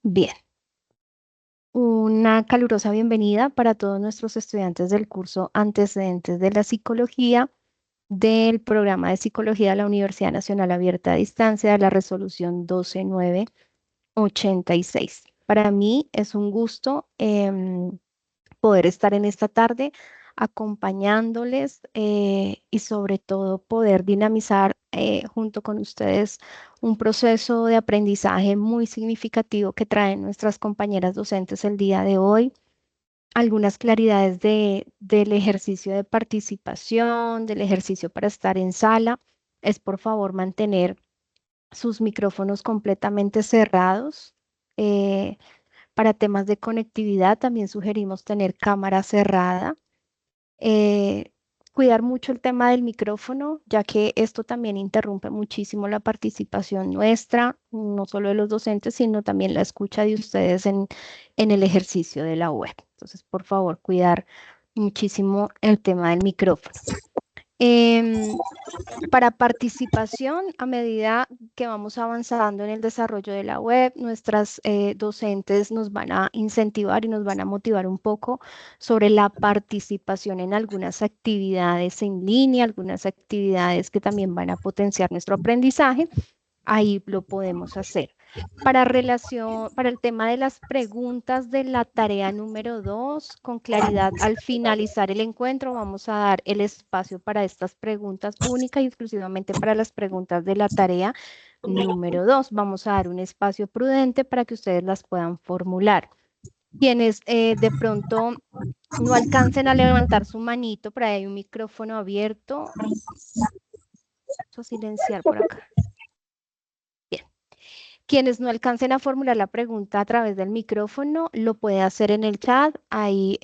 Bien, una calurosa bienvenida para todos nuestros estudiantes del curso Antecedentes de la Psicología del programa de Psicología de la Universidad Nacional Abierta a Distancia de la Resolución 12986. Para mí es un gusto poder estar en esta tarde acompañándoles y sobre todo poder dinamizar junto con ustedes un proceso de aprendizaje muy significativo que traen nuestras compañeras docentes el día de hoy. Algunas claridades del ejercicio de participación, del ejercicio para estar en sala, es por favor mantener sus micrófonos completamente cerrados. eh, para temas de conectividad también sugerimos tener cámara cerrada. Eh, Cuidar mucho el tema del micrófono, ya que esto también interrumpe muchísimo la participación nuestra, no solo de los docentes, sino también la escucha de ustedes en el ejercicio de la web. Entonces, por favor, cuidar muchísimo el tema del micrófono. Em, para participación, a medida que vamos avanzando en el desarrollo de la web, nuestras docentes nos van a incentivar y nos van a motivar un poco sobre la participación en algunas actividades en línea, algunas actividades que también van a potenciar nuestro aprendizaje. Ahí lo podemos hacer. Para el tema de las preguntas de la tarea número 2, con claridad, al finalizar el encuentro vamos a dar el espacio para estas preguntas única y exclusivamente para las preguntas de la tarea número 2. Vamos a dar un espacio prudente para que ustedes las puedan formular. Quienes de pronto no alcancen a levantar su manito, por ahí hay un micrófono abierto. Vamos a silenciar por acá. Bien. Quienes no alcancen a formular la pregunta a través del micrófono, lo puede hacer en el chat. Hay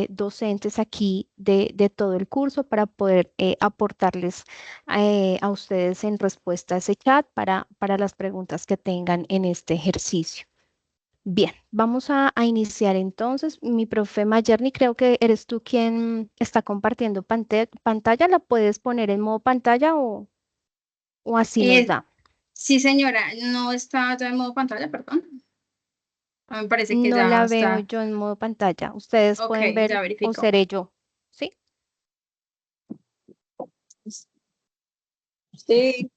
docentes aquí de todo el curso para poder aportarles a ustedes en respuesta a ese chat para las preguntas que tengan en este ejercicio. Bien, vamos a iniciar entonces. Mi profe Mayerni, creo que eres tú quien está compartiendo pantalla. ¿La puedes poner en modo pantalla o así nos Eh, da? sí, señora, no está ya en modo pantalla, perdón. Me parece que No ya la veo está. yo en modo pantalla. Ustedes Ok, pueden ver ya o verifico. seré yo. ¿Sí? Sí.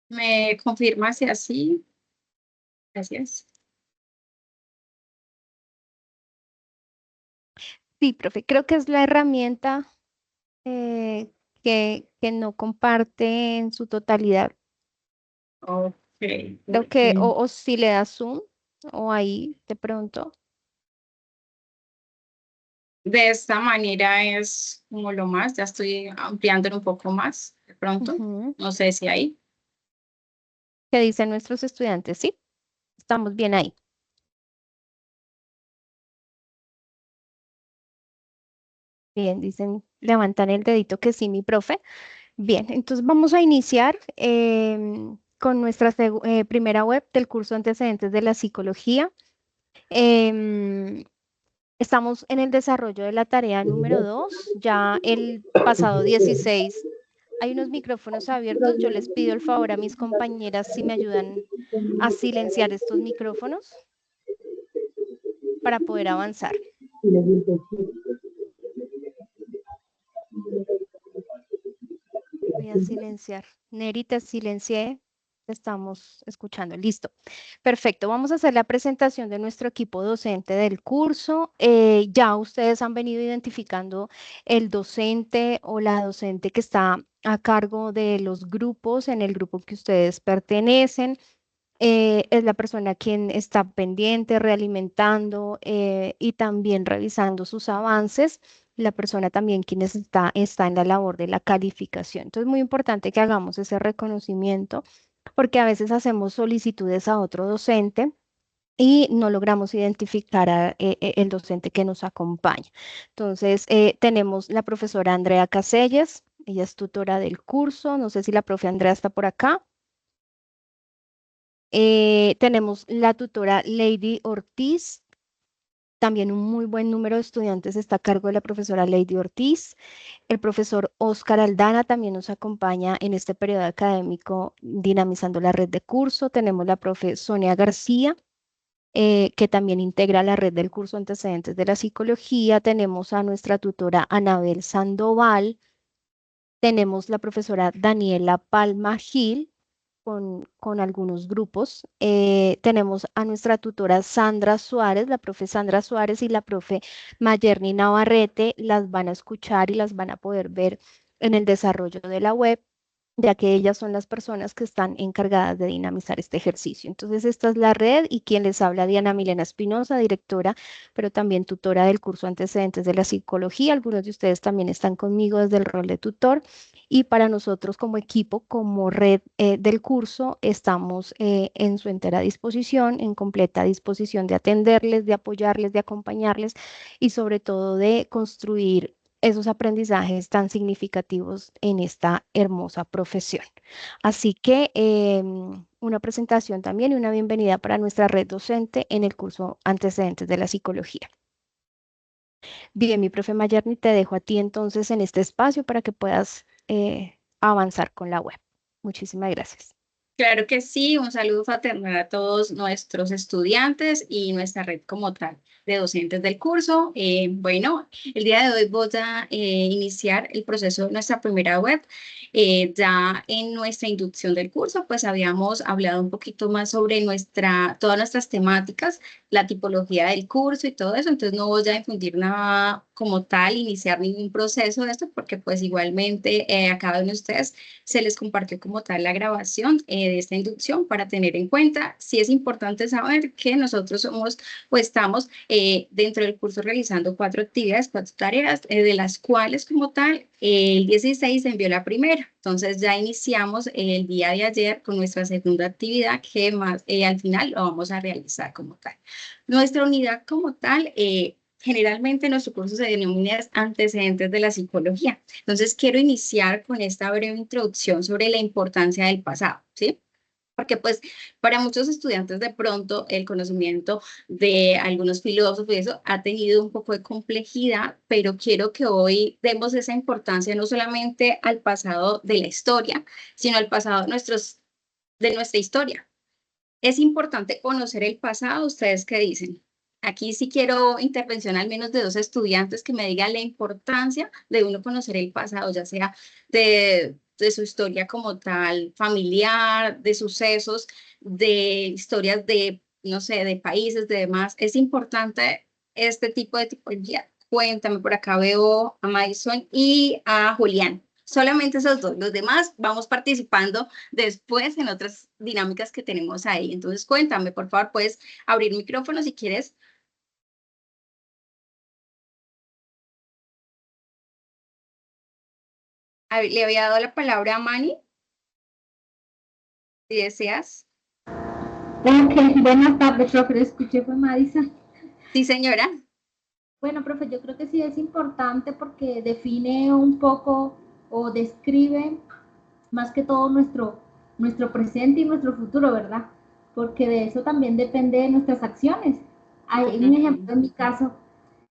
¿Me confirma si así? Gracias. Sí, profe. Creo que es la herramienta eh, que no comparte en su totalidad. Ok, Creo que porque o si le das zoom o ahí de pronto. de esta manera es como lo más, ya estoy ampliándolo un poco más de pronto. Ujú. No sé si ahí. ¿Qué dicen nuestros estudiantes? Sí, estamos bien ahí. Bien, dicen, levantan el dedito que sí, mi profe. Bien, entonces vamos a iniciar con nuestra primera web del curso Antecedentes de la Psicología. Em, Estamos en el desarrollo de la tarea número 2. Ya el pasado 16 hay unos micrófonos abiertos. Yo les pido el favor a mis compañeras si me ayudan a silenciar estos micrófonos para poder avanzar. Voy a silenciar. Neri, te silencié. Te estamos escuchando. Listo. Perfecto. Vamos a hacer la presentación de nuestro equipo docente del curso. Ya ustedes han venido identificando el docente o la docente que está a cargo de los grupos en el grupo que ustedes pertenecen. Es la persona quien está pendiente, realimentando y también revisando sus avances. La persona también quien está en la labor de la calificación. Entonces, es muy importante que hagamos ese reconocimiento porque a veces hacemos solicitudes a otro docente y no logramos identificar el docente que nos acompaña. Entonces, tenemos la profesora Andrea Caselles, ella es tutora del curso, no sé si la profe Andrea está por acá. Tenemos la tutora Lady Ortiz, también un muy buen número de estudiantes está a cargo de la profesora Lady Ortiz. El profesor Oscar Aldana también nos acompaña en este periodo académico dinamizando la red de curso. Tenemos la profe Sonia García, que también integra la red del curso Antecedentes de la Psicología. Tenemos a nuestra tutora Anabel Sandoval. Tenemos la profesora Daniela Palma Gil con algunos grupos. Tenemos a nuestra tutora Sandra Suárez, la profe Sandra Suárez y la profe Mayerni Navarrete. Las van a escuchar y las van a poder ver en el desarrollo de la web, ya que ellas son las personas que están encargadas de dinamizar este ejercicio. Entonces, esta es la red y quien les habla, Diana Milena Espinosa, directora, pero también tutora del curso Antecedentes de la Psicología. Algunos de ustedes también están conmigo desde el rol de tutor. Y para nosotros como equipo, como red del curso, estamos en su entera disposición, en completa disposición de atenderles, de apoyarles, de acompañarles y sobre todo de construir esos aprendizajes tan significativos en esta hermosa profesión. Así que una presentación también y una bienvenida para nuestra red docente en el curso Antecedentes de la Psicología. Bien, mi profe Mayerni, te dejo a ti entonces en este espacio para que puedas avanzar con la web. Muchísimas gracias. Claro que sí, un saludo fraternal a todos nuestros estudiantes y nuestra red como tal de docentes del curso. Bueno, el día de hoy voy a iniciar el proceso de nuestra primera web. Ya en nuestra inducción del curso, pues habíamos hablado un poquito más sobre todas nuestras temáticas, la tipología del curso y todo eso, entonces no voy a infundir nada como tal, iniciar ningún proceso de esto, porque pues igualmente a cada uno de ustedes se les compartió como tal la grabación de esta inducción para tener en cuenta. Sí es importante saber que nosotros somos, pues estamos dentro del curso realizando 4 actividades, 4 tareas, de las cuales como tal el 16 se envió la primera. Entonces ya iniciamos el día de ayer con nuestra segunda actividad que más al final lo vamos a realizar como tal. Nuestra unidad como tal generalmente nuestro curso se denomina Antecedentes de la Psicología. Entonces, quiero iniciar con esta breve introducción sobre la importancia del pasado, ¿sí? Porque pues para muchos estudiantes de pronto el conocimiento de algunos filósofos y eso ha tenido un poco de complejidad, pero quiero que hoy demos esa importancia no solamente al pasado de la historia, sino al pasado de nuestra historia. Es importante conocer el pasado. ¿Ustedes qué dicen? Aquí sí quiero intervención al menos de 2 estudiantes que me digan la importancia de uno conocer el pasado, ya sea de su historia como tal, familiar, de sucesos, de historias de, no sé, de países, de demás. Es importante este tipo de tipología. Cuéntame, por acá veo a Madison y a Julián. Solamente esos dos. Los demás vamos participando después en otras dinámicas que tenemos ahí. Entonces, cuéntame, por favor, puedes abrir micrófono si quieres. Le había dado la palabra a Manny, si deseas. Ok, buenas tardes, profe. Escuché, fue Madison. Sí, señora. Bueno, profe, yo creo que sí es importante porque define un poco o describe más que todo nuestro presente y nuestro futuro, ¿verdad? Porque de eso también depende de nuestras acciones. Hay un Ujú. ejemplo en mi caso.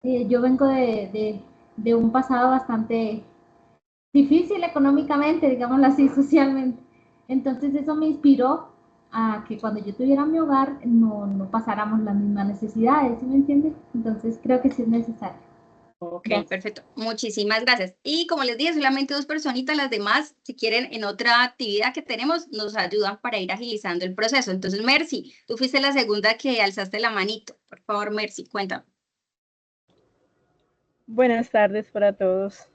Yo vengo de un pasado bastante difícil económicamente, digámoslo así, socialmente. Entonces eso me inspiró a que cuando yo tuviera mi hogar no pasáramos las mismas necesidades, ¿sí me entiendes? Entonces creo que sí es necesario. Ok, Gracias. perfecto. Muchísimas gracias. Y como les dije, solamente 2 personitas, las demás, si quieren, en otra actividad que tenemos, nos ayudan para ir agilizando el proceso. Entonces, Mercy, tú fuiste la segunda que alzaste la manito. Por favor, Mercy, cuéntame. Buenas tardes para todos.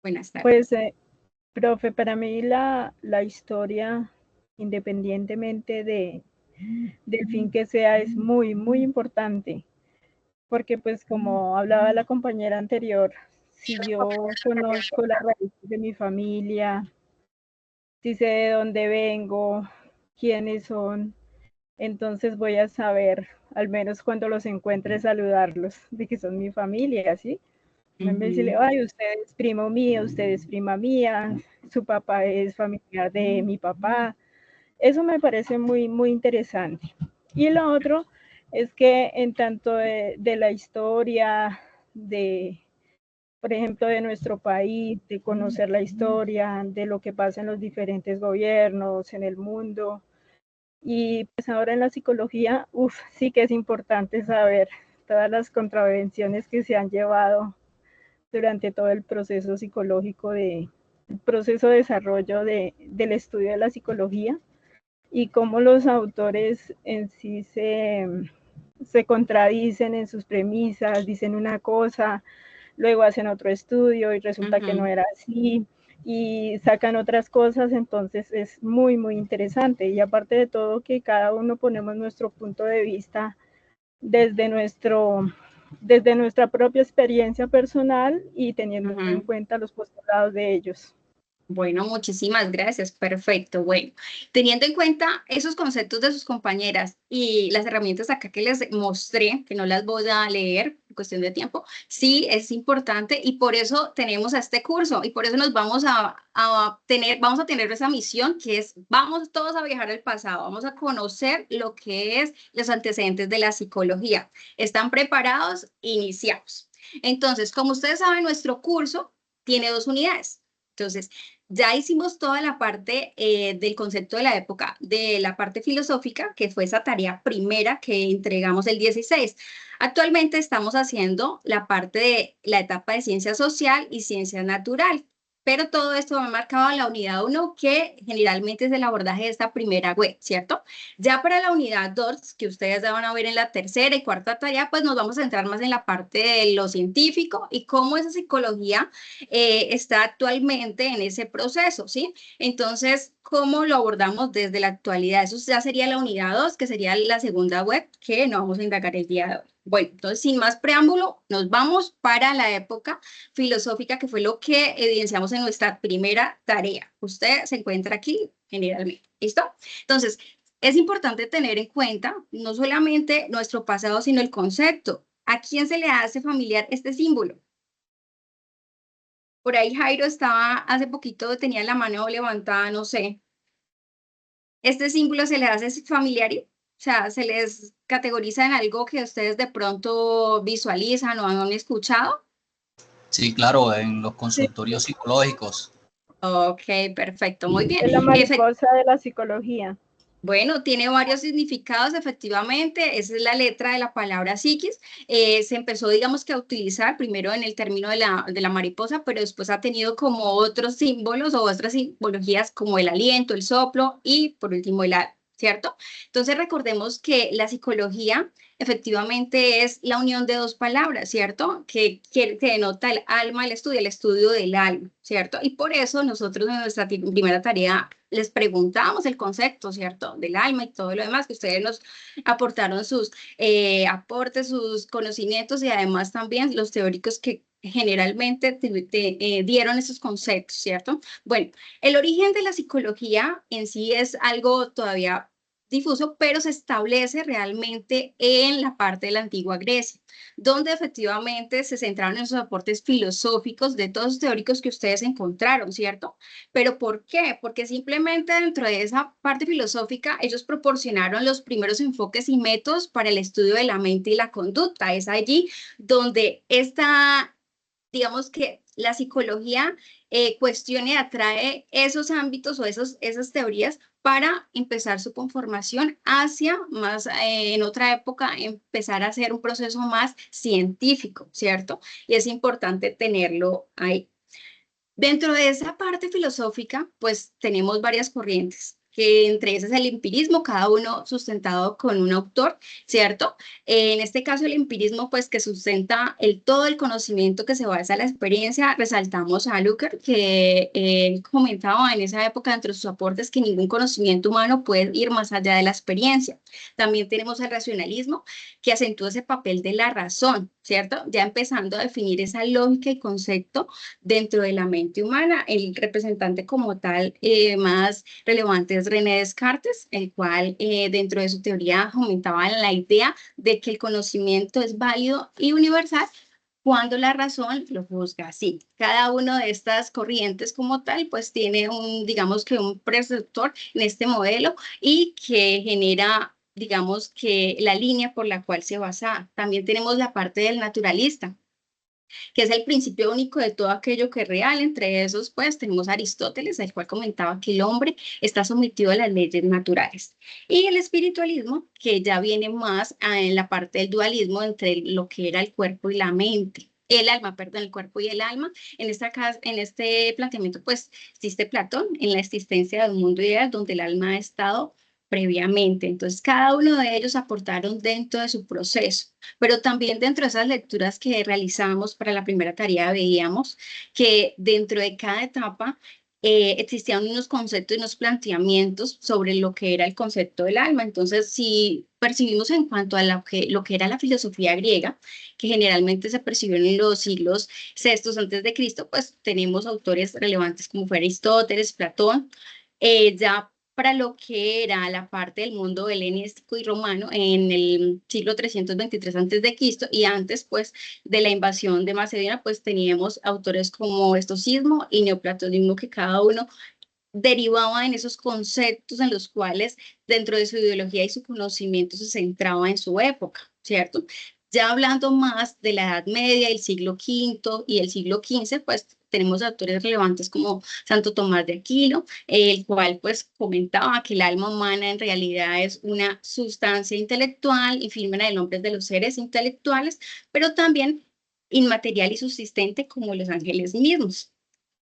Buenas tardes. Pues, profe, para mí la historia, independientemente del fin que sea, es muy, muy importante, porque pues como hablaba la compañera anterior, si yo conozco las raíces de mi familia, si sé de dónde vengo, quiénes son, entonces voy a saber, al menos cuando los encuentre, saludarlos, de que son mi familia, ¿sí? En vez de decirle, ay, usted es primo mío, usted es prima mía, su papá es familiar de mi papá. Eso me parece muy, muy interesante. Y lo otro es que en tanto de la historia, por ejemplo, de nuestro país, de conocer la historia, de lo que pasa en los diferentes gobiernos, en el mundo. Y pues ahora en la psicología, sí que es importante saber todas las contravenciones que se han llevado durante todo el proceso psicológico, el proceso de desarrollo del estudio de la psicología, y cómo los autores en sí se contradicen en sus premisas, dicen una cosa, luego hacen otro estudio y resulta que no era así, y sacan otras cosas. Entonces es muy, muy interesante. Y aparte de todo, que cada uno ponemos nuestro punto de vista desde nuestra propia experiencia personal y teniendo en cuenta los postulados de ellos. Bueno, muchísimas gracias, perfecto. Bueno, teniendo en cuenta esos conceptos de sus compañeras y las herramientas acá que les mostré, que no las voy a leer en cuestión de tiempo, sí es importante, y por eso tenemos a este curso, y por eso nos vamos a tener esa misión, que es, vamos todos a viajar al pasado, vamos a conocer lo que es los antecedentes de la psicología. ¿Están preparados? Iniciamos. Entonces, como ustedes saben, nuestro curso tiene 2 unidades. Entonces, ya hicimos toda la parte del concepto de la época, de la parte filosófica, que fue esa tarea primera que entregamos el 16. Actualmente estamos haciendo la parte de la etapa de ciencia social y ciencia natural, pero todo esto va marcado en la unidad 1, que generalmente es el abordaje de esta primera web, ¿cierto? Ya para la unidad 2, que ustedes ya van a ver en la tercera y cuarta tarea, pues nos vamos a centrar más en la parte de lo científico y cómo esa psicología está actualmente en ese proceso, ¿sí? Entonces, ¿cómo lo abordamos desde la actualidad? Eso ya sería la unidad 2, que sería la segunda web, que no vamos a indagar el día de hoy. Bueno, entonces, sin más preámbulo, nos vamos para la época filosófica, que fue lo que evidenciamos en nuestra primera tarea. Usted se encuentra aquí generalmente, ¿listo? Entonces, es importante tener en cuenta no solamente nuestro pasado, sino el concepto. ¿A quién se le hace familiar este símbolo? Por ahí Jairo estaba hace poquito, tenía la mano levantada, no sé. ¿Este símbolo se les hace familiar? O sea, ¿se les categoriza en algo que ustedes de pronto visualizan o han escuchado? Sí, claro, en los consultorios psicológicos. Ok, perfecto, muy bien. Es la mariposa de la psicología. Bueno, tiene varios significados, efectivamente. Esa es la letra de la palabra psiquis. Se empezó, digamos, que a utilizar primero en el término de la mariposa, pero después ha tenido como otros símbolos o otras simbologías, como el aliento, el soplo y, por último, el alma, ¿cierto? Entonces, recordemos que la psicología efectivamente es la unión de 2 palabras, ¿cierto? Que denota el alma, el estudio del alma, ¿cierto? Y por eso nosotros en nuestra primera tarea les preguntamos el concepto, ¿cierto? Del alma y todo lo demás, que ustedes nos aportaron sus aportes, sus conocimientos, y además también los teóricos que generalmente dieron esos conceptos, ¿cierto? Bueno, el origen de la psicología en sí es algo todavía difuso, pero se establece realmente en la parte de la antigua Grecia, donde efectivamente se centraron en esos aportes filosóficos de todos los teóricos que ustedes encontraron, ¿cierto? ¿Pero por qué? Porque simplemente dentro de esa parte filosófica ellos proporcionaron los primeros enfoques y métodos para el estudio de la mente y la conducta. Es allí donde digamos que la psicología cuestiona y atrae esos ámbitos o esas teorías para empezar su conformación hacia más, en otra época, empezar a hacer un proceso más científico, ¿cierto? Y es importante tenerlo ahí. Dentro de esa parte filosófica, pues tenemos varias corrientes, que entre esas el empirismo, cada uno sustentado con un autor, ¿cierto? En este caso el empirismo, pues que sustenta todo el conocimiento que se basa en la experiencia. Resaltamos a Lukács, que comentaba en esa época entre sus aportes que ningún conocimiento humano puede ir más allá de la experiencia. También tenemos el racionalismo, que acentúa ese papel de la razón, ¿cierto? Ya empezando a definir esa lógica y concepto dentro de la mente humana. El representante como tal más relevante es René Descartes, el cual dentro de su teoría fomentaba la idea de que el conocimiento es válido y universal cuando la razón lo juzga así. Cada una de estas corrientes como tal, pues tiene digamos que un preceptor en este modelo y que genera, digamos que la línea por la cual se basa. También tenemos la parte del naturalista, que es el principio único de todo aquello que es real. Entre esos, pues, tenemos a Aristóteles, el cual comentaba que el hombre está sometido a las leyes naturales. Y el espiritualismo, que ya viene más en la parte del dualismo entre lo que era el cuerpo y la mente. El alma, perdón, el cuerpo y el alma. En este planteamiento, pues, existe Platón en la existencia de un mundo ideal donde el alma ha estado previamente. Entonces, cada uno de ellos aportaron dentro de su proceso. Pero también dentro de esas lecturas que realizamos para la primera tarea veíamos que dentro de cada etapa existían unos conceptos y unos planteamientos sobre lo que era el concepto del alma. Entonces, si percibimos en cuanto a lo que era la filosofía griega, que generalmente se percibió en los siglos VI antes de Cristo, pues tenemos autores relevantes como fue Aristóteles, Platón, ya para lo que era la parte del mundo helenístico y romano en el siglo 323 a.C. y antes, pues, de la invasión de Macedonia, pues teníamos autores como estoicismo y neoplatonismo que cada uno derivaba en esos conceptos en los cuales dentro de su ideología y su conocimiento se centraba en su época, ¿cierto? Ya hablando más de la Edad Media, el siglo V y el siglo XV, pues tenemos autores relevantes como Santo Tomás de Aquino, el cual pues comentaba que el alma humana en realidad es una sustancia intelectual y firma el nombre de los seres intelectuales, pero también inmaterial y subsistente como los ángeles mismos.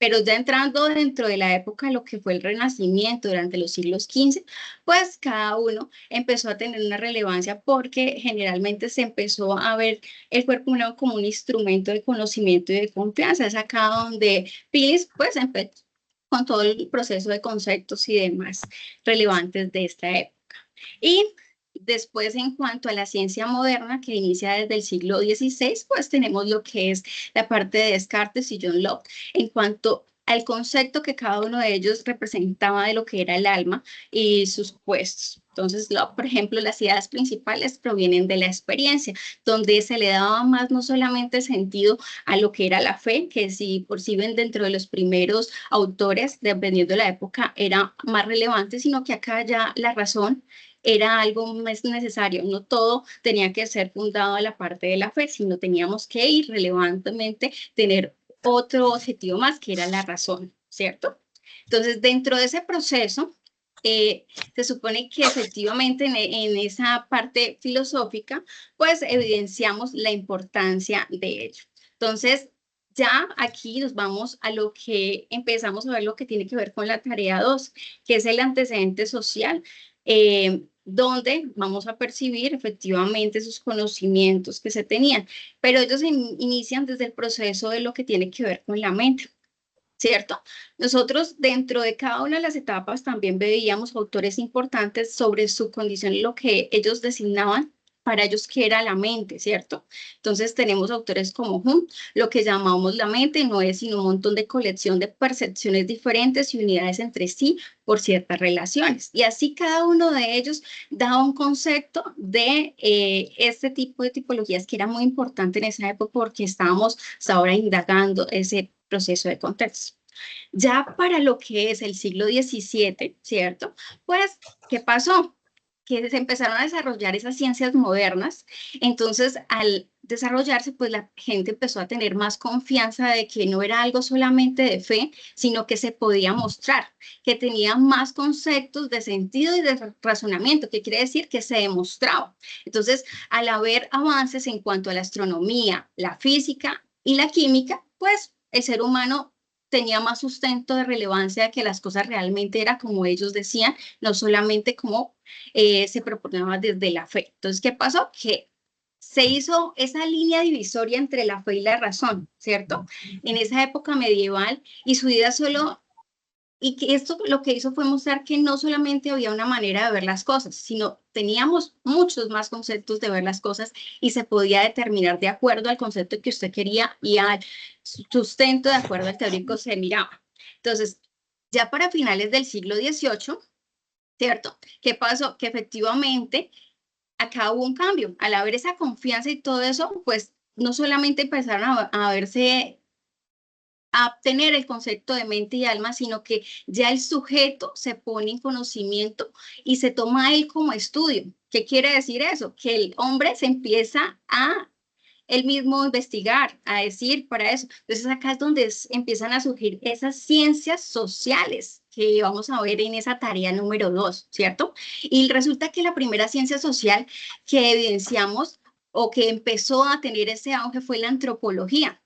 Pero ya entrando dentro de la época de lo que fue el Renacimiento durante los siglos XV, pues cada uno empezó a tener una relevancia porque generalmente se empezó a ver el cuerpo humano como un instrumento de conocimiento y de confianza. Es acá donde Pilis pues empezó con todo el proceso de conceptos y demás relevantes de esta época. Y después, en cuanto a la ciencia moderna, que inicia desde el siglo XVI, pues tenemos lo que es la parte de Descartes y John Locke, en cuanto al concepto que cada uno de ellos representaba de lo que era el alma y sus puestos. Entonces, Locke, por ejemplo, las ideas principales provienen de la experiencia, donde se le daba más no solamente sentido a lo que era la fe, que si perciben dentro de los primeros autores, dependiendo de la época, era más relevante, sino que acá ya la razón era algo más necesario. No todo tenía que ser fundado en la parte de la fe, sino teníamos que irrelevantemente tener otro objetivo más, que era la razón, ¿cierto? Entonces, dentro de ese proceso, se supone que efectivamente en esa parte filosófica, pues evidenciamos la importancia de ello. Entonces, ya aquí nos vamos a lo que empezamos a ver lo que tiene que ver con la tarea 2, que es el antecedente social, donde vamos a percibir efectivamente esos conocimientos que se tenían, pero ellos inician desde el proceso de lo que tiene que ver con la mente, ¿cierto? Nosotros dentro de cada una de las etapas también veíamos autores importantes sobre su condición y lo que ellos designaban para ellos que era la mente, ¿cierto? Entonces tenemos autores como Hume, lo que llamamos la mente no es sino un montón de colección de percepciones diferentes y unidades entre sí por ciertas relaciones. Y así cada uno de ellos da un concepto de este tipo de tipologías que era muy importante en esa época porque estábamos ahora indagando ese proceso de contexto. Ya para lo que es el siglo XVII, ¿cierto? Pues, ¿qué pasó? Que se empezaron a desarrollar esas ciencias modernas, entonces al desarrollarse, pues la gente empezó a tener más confianza de que no era algo solamente de fe, sino que se podía mostrar, que tenía más conceptos de sentido y de razonamiento, que quiere decir que se demostraba. Entonces, al haber avances en cuanto a la astronomía, la física y la química, pues el ser humano tenía más sustento de relevancia de que las cosas realmente eran como ellos decían, no solamente como se proponía desde la fe. Entonces, ¿qué pasó? Que se hizo esa línea divisoria entre la fe y la razón, ¿cierto? En esa época medieval, y su vida solo, y que esto lo que hizo fue mostrar que no solamente había una manera de ver las cosas, sino teníamos muchos más conceptos de ver las cosas y se podía determinar de acuerdo al concepto que usted quería y al sustento de acuerdo al teórico se miraba. Entonces, ya para finales del siglo XVIII, ¿cierto? ¿Qué pasó? Que efectivamente acá hubo un cambio. Al haber esa confianza y todo eso, pues no solamente empezaron a verse, a obtener el concepto de mente y alma, sino que ya el sujeto se pone en conocimiento y se toma a él como estudio. ¿Qué quiere decir eso? Que el hombre se empieza a él mismo investigar, a decir para eso. Entonces acá es donde empiezan a surgir esas ciencias sociales que vamos a ver en esa tarea número 2, ¿cierto? Y resulta que la primera ciencia social que evidenciamos o que empezó a tener ese auge fue la antropología.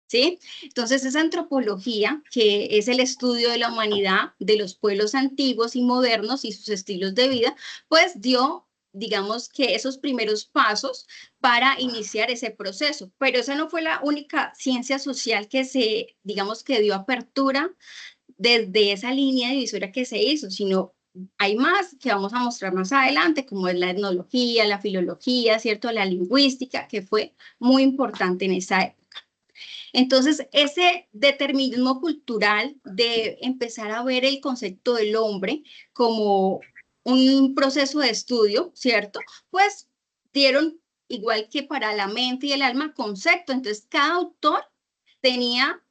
¿Sí? Entonces, esa antropología, que es el estudio de la humanidad, de los pueblos antiguos y modernos y sus estilos de vida, pues dio, digamos que esos primeros pasos para iniciar ese proceso. Pero esa no fue la única ciencia social que digamos que dio apertura desde esa línea divisoria que se hizo, sino hay más que vamos a mostrar más adelante, como es la etnología, la filología, ¿cierto? La lingüística, que fue muy importante en esa época. Entonces, ese determinismo cultural de empezar a ver el concepto del hombre como un proceso de estudio, ¿cierto? Pues dieron, igual que para la mente y el alma, concepto. Entonces, cada autor tenía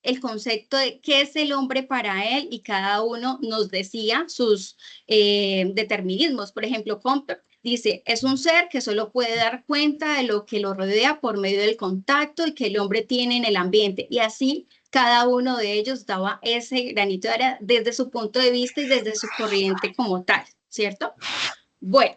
el concepto de qué es el hombre para él y cada uno nos decía sus determinismos. Por ejemplo, Comte dice, es un ser que solo puede dar cuenta de lo que lo rodea por medio del contacto y que el hombre tiene en el ambiente. Y así cada uno de ellos daba ese granito de arena desde su punto de vista y desde su corriente como tal, ¿cierto? Bueno,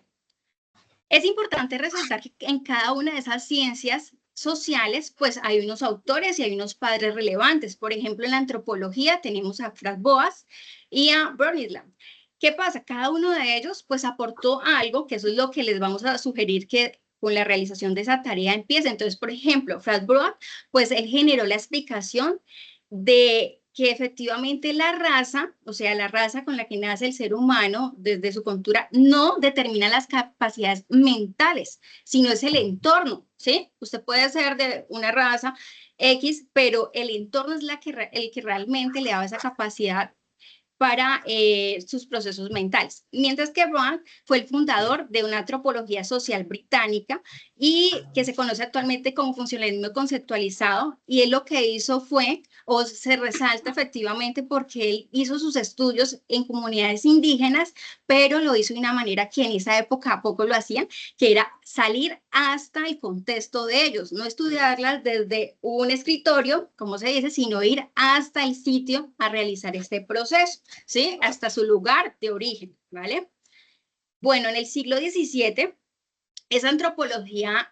es importante resaltar que en cada una de esas ciencias sociales, pues hay unos autores y hay unos padres relevantes. Por ejemplo, en la antropología tenemos a Franz Boas y a Brundtland. ¿Qué pasa? Cada uno de ellos pues aportó algo, que eso es lo que les vamos a sugerir que con la realización de esa tarea empiece. Entonces, por ejemplo, Franz Boas, pues él generó la explicación de que efectivamente la raza, o sea, la raza con la que nace el ser humano desde su cultura, no determina las capacidades mentales, sino es el entorno, ¿sí? Usted puede ser de una raza X, pero el entorno es el que realmente le da esa capacidad para sus procesos mentales. Mientras que Brown fue el fundador de una antropología social británica y que se conoce actualmente como funcionalismo conceptualizado, y él lo que hizo fue, o se resalta efectivamente porque él hizo sus estudios en comunidades indígenas, pero lo hizo de una manera que en esa época poco lo hacían, que era salir hasta el contexto de ellos, no estudiarlas desde un escritorio, como se dice, sino ir hasta el sitio a realizar este proceso, ¿sí? Hasta su lugar de origen, ¿vale? Bueno, en el siglo XVII, esa antropología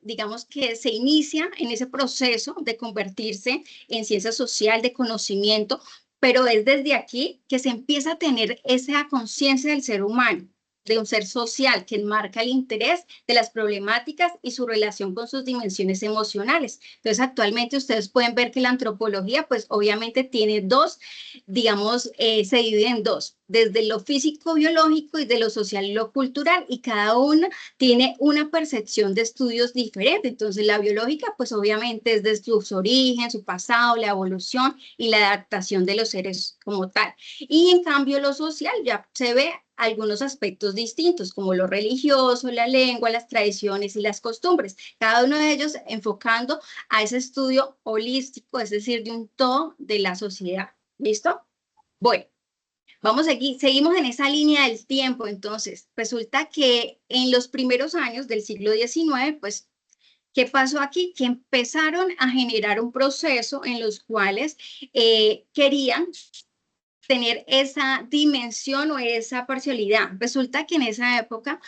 digamos que se inicia en ese proceso de convertirse en ciencia social, de conocimiento, pero es desde aquí que se empieza a tener esa conciencia del ser humano, de un ser social que enmarca el interés de las problemáticas y su relación con sus dimensiones emocionales. Entonces, actualmente ustedes pueden ver que la antropología, pues obviamente tiene dos, digamos, se divide en dos, desde lo físico-biológico y de lo social y lo cultural, y cada una tiene una percepción de estudios diferente. Entonces, la biológica, pues obviamente es de sus orígenes, su pasado, la evolución y la adaptación de los seres como tal. Y en cambio, lo social ya se ve algunos aspectos distintos, como lo religioso, la lengua, las tradiciones y las costumbres, cada uno de ellos enfocando a ese estudio holístico, es decir, de un todo de la sociedad. ¿Listo? Bueno, vamos aquí, seguimos en esa línea del tiempo. Entonces, resulta que en los primeros años del siglo XIX, pues, ¿qué pasó aquí? Que empezaron a generar un proceso en los cuales querían tener esa dimensión o esa parcialidad. Resulta que en esa época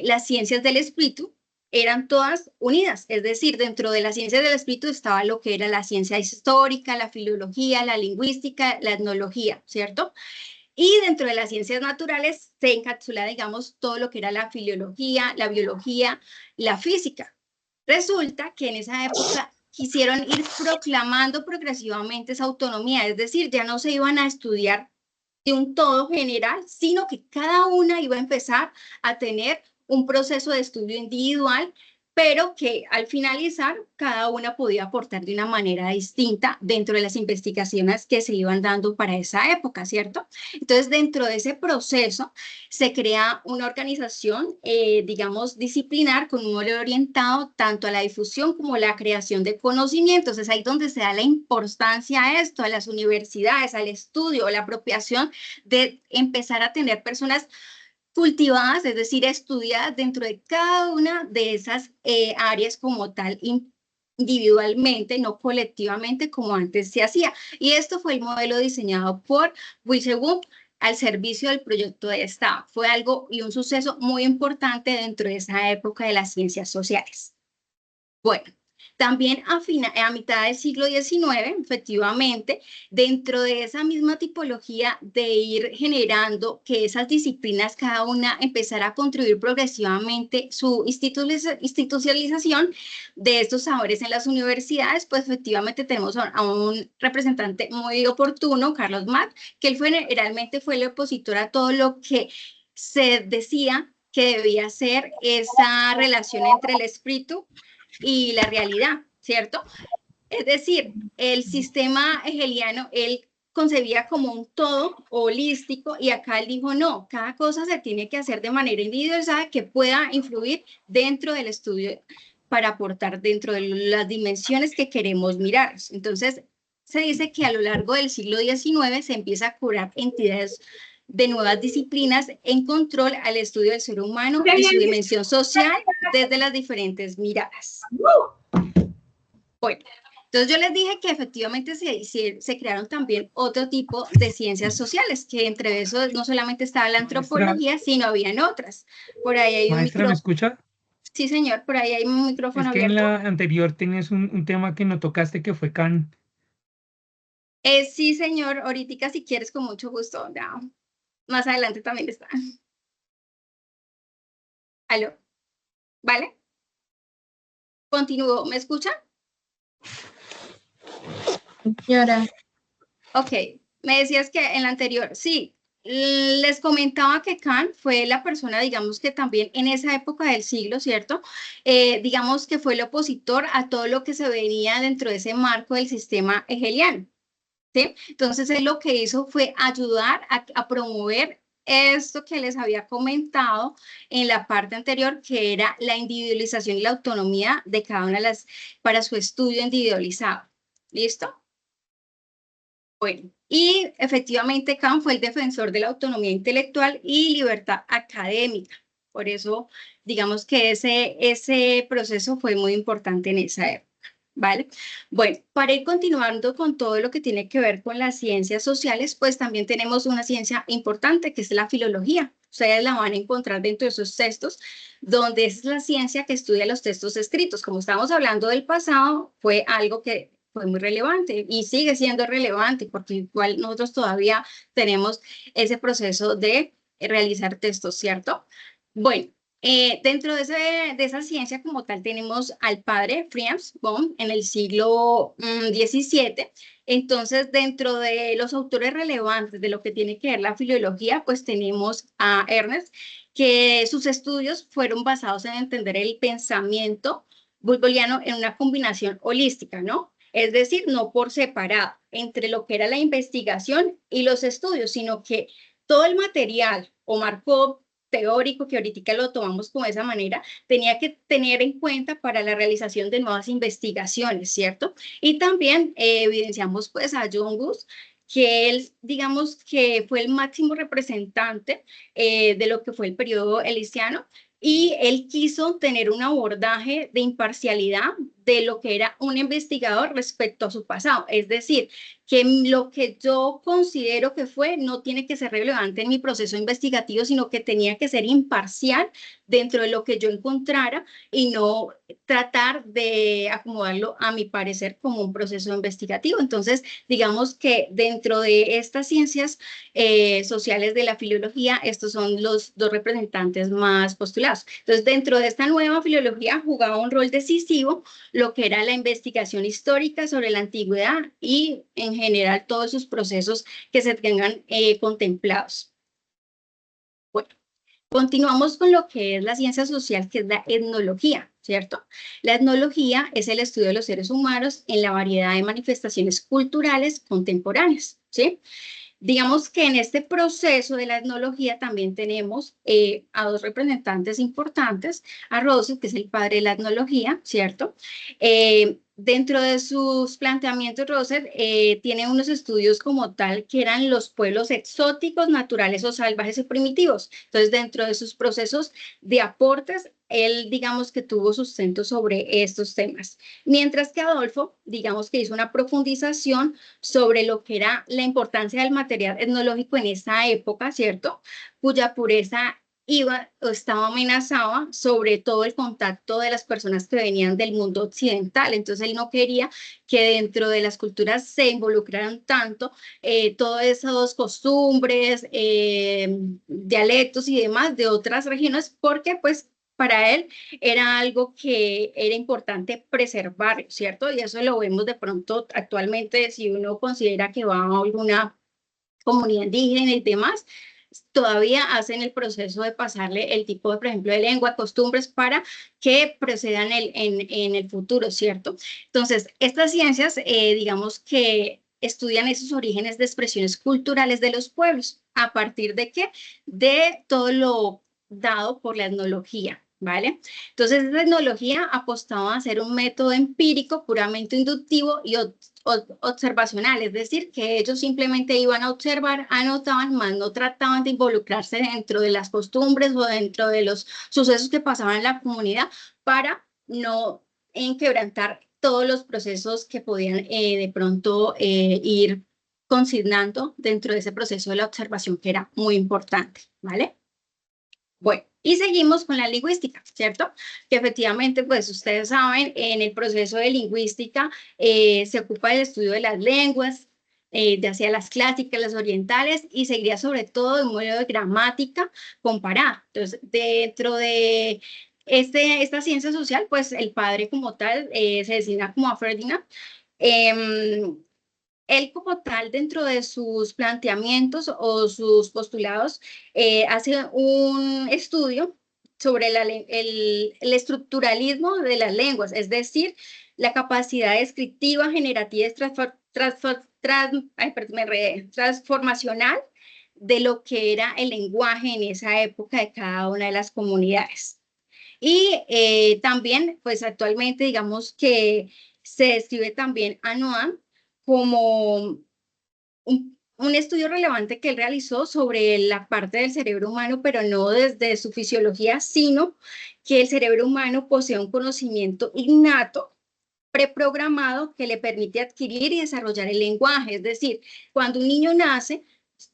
las ciencias del espíritu eran todas unidas, es decir, dentro de las ciencias del espíritu estaba lo que era la ciencia histórica, la filología, la lingüística, la etnología, ¿cierto? Y dentro de las ciencias naturales se encapsula, digamos, todo lo que era la filología, la biología, la física. Resulta que en esa época quisieron ir proclamando progresivamente esa autonomía, es decir, ya no se iban a estudiar de un todo general, sino que cada una iba a empezar a tener un proceso de estudio individual, pero que al finalizar cada una podía aportar de una manera distinta dentro de las investigaciones que se iban dando para esa época, ¿cierto? Entonces, dentro de ese proceso se crea una organización, digamos, disciplinar con un modelo orientado tanto a la difusión como a la creación de conocimientos. Es ahí donde se da la importancia a esto, a las universidades, al estudio, a la apropiación de empezar a tener personas cultivadas, es decir, estudiadas dentro de cada una de esas áreas como tal, individualmente, no colectivamente como antes se hacía. Y esto fue el modelo diseñado por Buisegup al servicio del proyecto de Estado. Fue algo y un suceso muy importante dentro de esa época de las ciencias sociales. Bueno, también a mitad del siglo XIX, efectivamente, dentro de esa misma tipología de ir generando que esas disciplinas, cada una empezara a contribuir progresivamente su institucionalización de estos saberes en las universidades, pues efectivamente tenemos a un representante muy oportuno, Carlos Marx, que él generalmente fue el opositor a todo lo que se decía que debía ser esa relación entre el espíritu y la realidad, ¿cierto? Es decir, el sistema hegeliano, él concebía como un todo holístico y acá él dijo, no, cada cosa se tiene que hacer de manera individualizada que pueda influir dentro del estudio para aportar dentro de las dimensiones que queremos mirar. Entonces, se dice que a lo largo del siglo XIX se empieza a curar entidades de nuevas disciplinas en control al estudio del ser humano y su dimensión social desde las diferentes miradas. Bueno, entonces yo les dije que efectivamente se crearon también otro tipo de ciencias sociales, que entre eso no solamente estaba la antropología, sino habían otras. Por ahí hay un Maestra, ¿me micrófono. escucha? Sí, señor, por ahí hay un micrófono Es que abierto. en la anterior tienes un tema que no tocaste que fue Kant. Sí, señor, ahorita si quieres con mucho gusto. No. Más adelante también está. ¿Aló? ¿Vale? Continúo. ¿Me escuchan? Señora. Ok, me decías que en la anterior, sí, les comentaba que Kant fue la persona, digamos que también en esa época del siglo, ¿cierto? Digamos que fue el opositor a todo lo que se venía dentro de ese marco del sistema hegeliano, ¿sí? Entonces, él lo que hizo fue ayudar a promover esto que les había comentado en la parte anterior, que era la individualización y la autonomía de cada una de las, para su estudio individualizado. ¿Listo? Bueno, y efectivamente Kant fue el defensor de la autonomía intelectual y libertad académica. Por eso, digamos que ese proceso fue muy importante en esa época, ¿vale? Bueno, para ir continuando con todo lo que tiene que ver con las ciencias sociales, pues también tenemos una ciencia importante que es la filología. Ustedes la van a encontrar dentro de esos textos, donde es la ciencia que estudia los textos escritos. Como estamos hablando del pasado, fue algo que fue muy relevante y sigue siendo relevante porque igual nosotros todavía tenemos ese proceso de realizar textos, ¿cierto? Bueno, dentro de esa ciencia como tal tenemos al padre Franz Bohm en el siglo XVII. Entonces, dentro de los autores relevantes de lo que tiene que ver la filología, pues tenemos a Ernest, que sus estudios fueron basados en entender el pensamiento booleano en una combinación holística, ¿no? Es decir, no por separado entre lo que era la investigación y los estudios, sino que todo el material o marco teórico, que ahorita lo tomamos como de esa manera, tenía que tener en cuenta para la realización de nuevas investigaciones, ¿cierto? Y también evidenciamos pues a John Gus, que él, digamos que fue el máximo representante de lo que fue el periodo elisiano, y él quiso tener un abordaje de imparcialidad de lo que era un investigador respecto a su pasado. Es decir, que lo que yo considero que fue no tiene que ser relevante en mi proceso investigativo, sino que tenía que ser imparcial dentro de lo que yo encontrara y no tratar de acomodarlo a mi parecer como un proceso investigativo. Entonces, digamos que dentro de estas ciencias sociales de la filología, estos son los dos representantes más postulados. Entonces, dentro de esta nueva filología jugaba un rol decisivo lo que era la investigación histórica sobre la antigüedad y en general todos sus procesos que se tengan contemplados. Bueno, Continuamos con lo que es la ciencia social, que es la etnología, ¿cierto? La etnología es el estudio de los seres humanos en la variedad de manifestaciones culturales contemporáneas, ¿sí? Digamos que en este proceso de la etnología también tenemos a dos representantes importantes, a Russell, que es el padre de la etnología, ¿cierto? Dentro de sus planteamientos, Russell tiene unos estudios como tal que eran los pueblos exóticos, naturales o salvajes y primitivos. Entonces, dentro de sus procesos de aportes, él, digamos que tuvo sustento sobre estos temas. Mientras que Adolfo, digamos que hizo una profundización sobre lo que era la importancia del material etnológico en esa época, ¿cierto? Cuya pureza iba o estaba amenazada sobre todo el contacto de las personas que venían del mundo occidental. Entonces él no quería que dentro de las culturas se involucraran tanto todas esas costumbres, dialectos y demás de otras regiones, porque pues para él era algo que era importante preservar, ¿cierto? Y eso lo vemos de pronto actualmente si uno considera que va a alguna comunidad indígena y demás, todavía hacen el proceso de pasarle el tipo de, por ejemplo, de lengua, costumbres para que procedan en el futuro, ¿cierto? Entonces, estas ciencias, digamos que estudian esos orígenes de expresiones culturales de los pueblos. ¿A partir de qué? De todo lo dado por la etnología, ¿vale? Entonces, la etnología apostaba a ser un método empírico, puramente inductivo y observacional, es decir, que ellos simplemente iban a observar, anotaban, más no trataban de involucrarse dentro de las costumbres o dentro de los sucesos que pasaban en la comunidad para no quebrantar todos los procesos que podían de pronto ir consignando dentro de ese proceso de la observación que era muy importante, ¿vale? Bueno, y seguimos con la lingüística, ¿cierto? Que efectivamente, pues ustedes saben, en el proceso de lingüística se ocupa del estudio de las lenguas, ya sea las clásicas, las orientales, y seguiría sobre todo de un modelo de gramática comparada. Entonces, dentro de esta ciencia social, pues el padre como tal se designa como a Ferdinand. Él como tal, dentro de sus planteamientos o sus postulados, hace un estudio sobre el estructuralismo de las lenguas, es decir, la capacidad descriptiva, generativa y transformacional de lo que era el lenguaje en esa época de cada una de las comunidades. Y también, pues actualmente, digamos que se describe también a Noam como un estudio relevante que él realizó sobre la parte del cerebro humano, pero no desde su fisiología, sino que el cerebro humano posee un conocimiento innato, preprogramado, que le permite adquirir y desarrollar el lenguaje. Es decir, cuando un niño nace,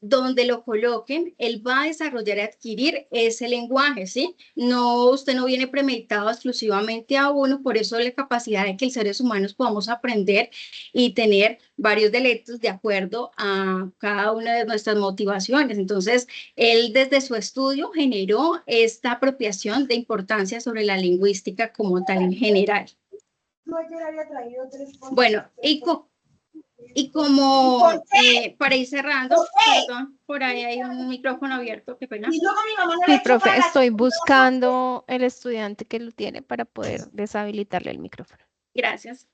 donde lo coloquen, él va a desarrollar y adquirir ese lenguaje, ¿sí? No, usted no viene premeditado exclusivamente a uno, por eso la capacidad de que los seres humanos podamos aprender y tener varios dialectos de acuerdo a cada una de nuestras motivaciones. Entonces, él desde su estudio generó esta apropiación de importancia sobre la lingüística como tal en general. Bueno, y como para ir cerrando, perdón, por ahí hay un micrófono abierto, qué pena. Sí, profe, estoy buscando el estudiante que lo tiene para poder deshabilitarle el micrófono. Gracias.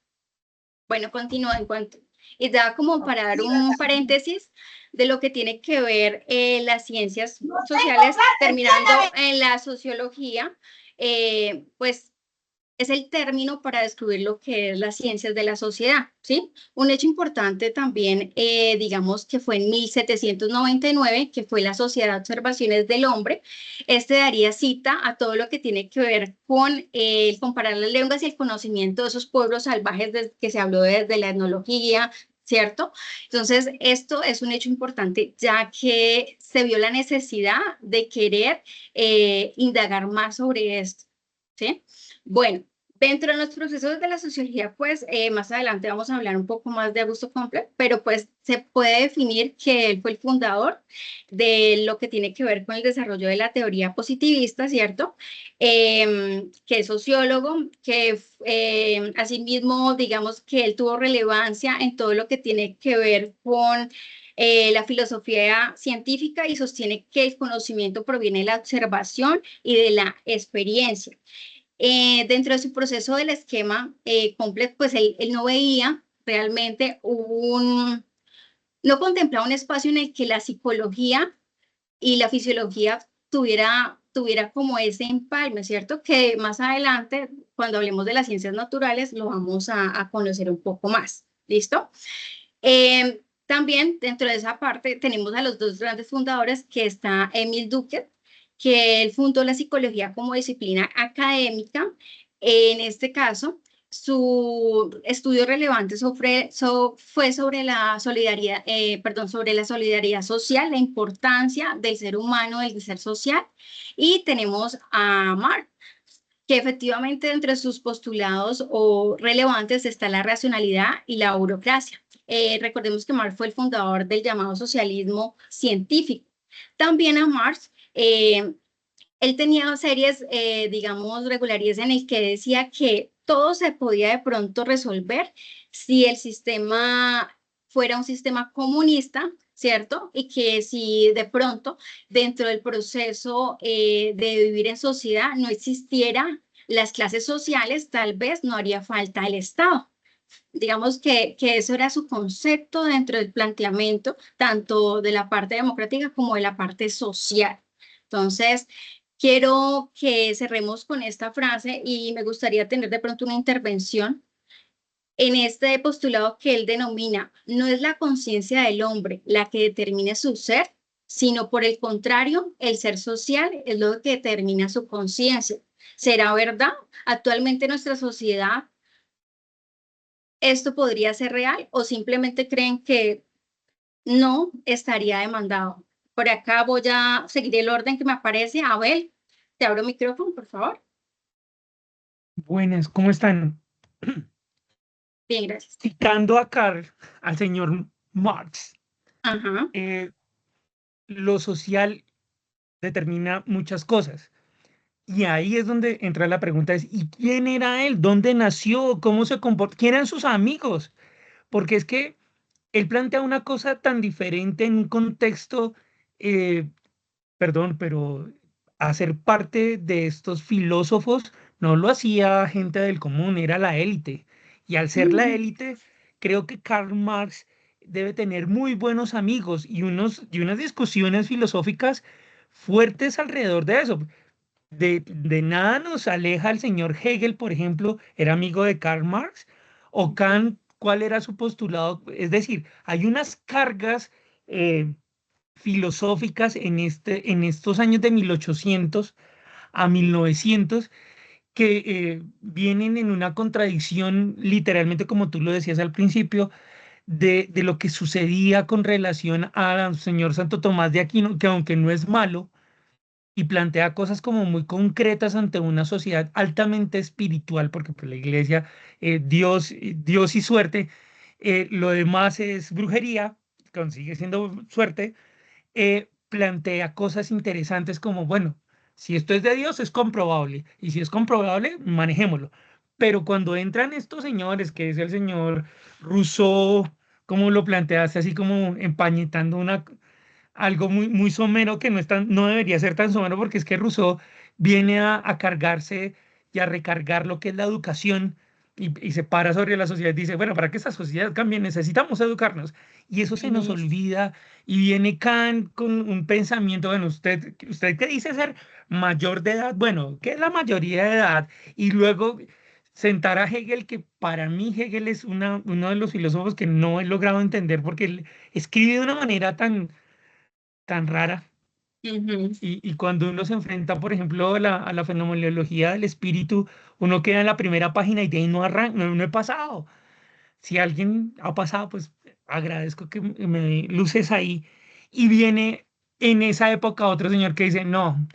Bueno, continúo en cuanto. Y ya como para dar un paréntesis de lo que tiene que ver las ciencias sociales, terminando en la sociología, pues es el término para describir lo que es las ciencias de la sociedad, ¿sí? Un hecho importante también, digamos que fue en 1799, que fue la Sociedad de Observaciones del Hombre. Este daría cita a todo lo que tiene que ver con comparar las lenguas y el conocimiento de esos pueblos salvajes que se habló desde la etnología, ¿cierto? Entonces, esto es un hecho importante, ya que se vio la necesidad de querer indagar más sobre esto, ¿sí? Bueno, dentro de los procesos de la sociología, pues más adelante vamos a hablar un poco más de Augusto Comte, pero pues se puede definir que él fue el fundador de lo que tiene que ver con el desarrollo de la teoría positivista, ¿cierto? Que es sociólogo, que asimismo, digamos que él tuvo relevancia en todo lo que tiene que ver con la filosofía científica y sostiene que el conocimiento proviene de la observación y de la experiencia. Dentro de su proceso del esquema completo, pues él no veía realmente no contemplaba un espacio en el que la psicología y la fisiología tuviera como ese empalme, ¿cierto? Que más adelante, cuando hablemos de las ciencias naturales, lo vamos a conocer un poco más. ¿Listo? También dentro de esa parte tenemos a los dos grandes fundadores, que está Emil Durkheim, que él fundó la psicología como disciplina académica. En este caso, su estudio relevante fue sobre la solidaridad, sobre la solidaridad social, la importancia del ser humano, del ser social. Y tenemos a Marx, que efectivamente entre sus postulados o relevantes está la racionalidad y la burocracia. Recordemos que Marx fue el fundador del llamado socialismo científico. También a Marx, él tenía series, digamos, regularidades en el que decía que todo se podía de pronto resolver si el sistema fuera un sistema comunista, ¿cierto? Y que si de pronto dentro del proceso de vivir en sociedad no existiera las clases sociales, tal vez no haría falta el Estado. Digamos que eso era su concepto dentro del planteamiento, tanto de la parte democrática como de la parte social. Entonces, quiero que cerremos con esta frase y me gustaría tener de pronto una intervención en este postulado que él denomina: no es la conciencia del hombre la que determina su ser, sino por el contrario, el ser social es lo que determina su conciencia. ¿Será verdad? Actualmente en nuestra sociedad, ¿esto podría ser real o simplemente creen que no estaría demandado? Por acá voy a seguir el orden que me aparece. Abel, te abro micrófono, por favor. Buenas, ¿cómo están? Bien, gracias. Citando a Karl, al señor Marx, Ajá. lo social determina muchas cosas. Y ahí es donde entra la pregunta, ¿y quién era él? ¿Dónde nació? ¿Cómo se comportó? ¿Quién eran sus amigos? Porque es que él plantea una cosa tan diferente en un contexto, eh, perdón, pero hacer parte de estos filósofos no lo hacía gente del común, era la élite. Y al ser la élite, creo que Karl Marx debe tener muy buenos amigos y unas discusiones filosóficas fuertes alrededor de eso. De nada nos aleja el señor Hegel, por ejemplo, era amigo de Karl Marx, o Kant, ¿cuál era su postulado? Es decir, hay unas cargas filosóficas en estos años de 1800 a 1900 que vienen en una contradicción, literalmente, como tú lo decías al principio, de lo que sucedía con relación al señor Santo Tomás de Aquino, que aunque no es malo, y plantea cosas como muy concretas ante una sociedad altamente espiritual, porque pues, la iglesia, Dios y suerte, lo demás es brujería, consigue siendo suerte, plantea cosas interesantes como, bueno, si esto es de Dios es comprobable, y si es comprobable, manejémoslo. Pero cuando entran estos señores, que es el señor Rousseau, como lo planteaste, así como empañetando algo muy somero que no debería ser tan somero porque es que Rousseau viene a cargarse y a recargar lo que es la educación y se para sobre la sociedad y dice, bueno, para que esta sociedad cambie necesitamos educarnos. Y eso se nos olvida y viene Kant con un pensamiento, bueno, usted que dice ser mayor de edad, bueno, ¿qué es la mayoría de edad? Y luego sentar a Hegel, que para mí Hegel es uno de los filósofos que no he logrado entender porque él escribe de una manera tan rara. Y cuando uno se enfrenta, por ejemplo, a la fenomenología del espíritu, uno queda en la primera página y de ahí no arranca, no he pasado. Si alguien ha pasado, pues agradezco que me luces ahí. Y viene en esa época otro señor que dice, no,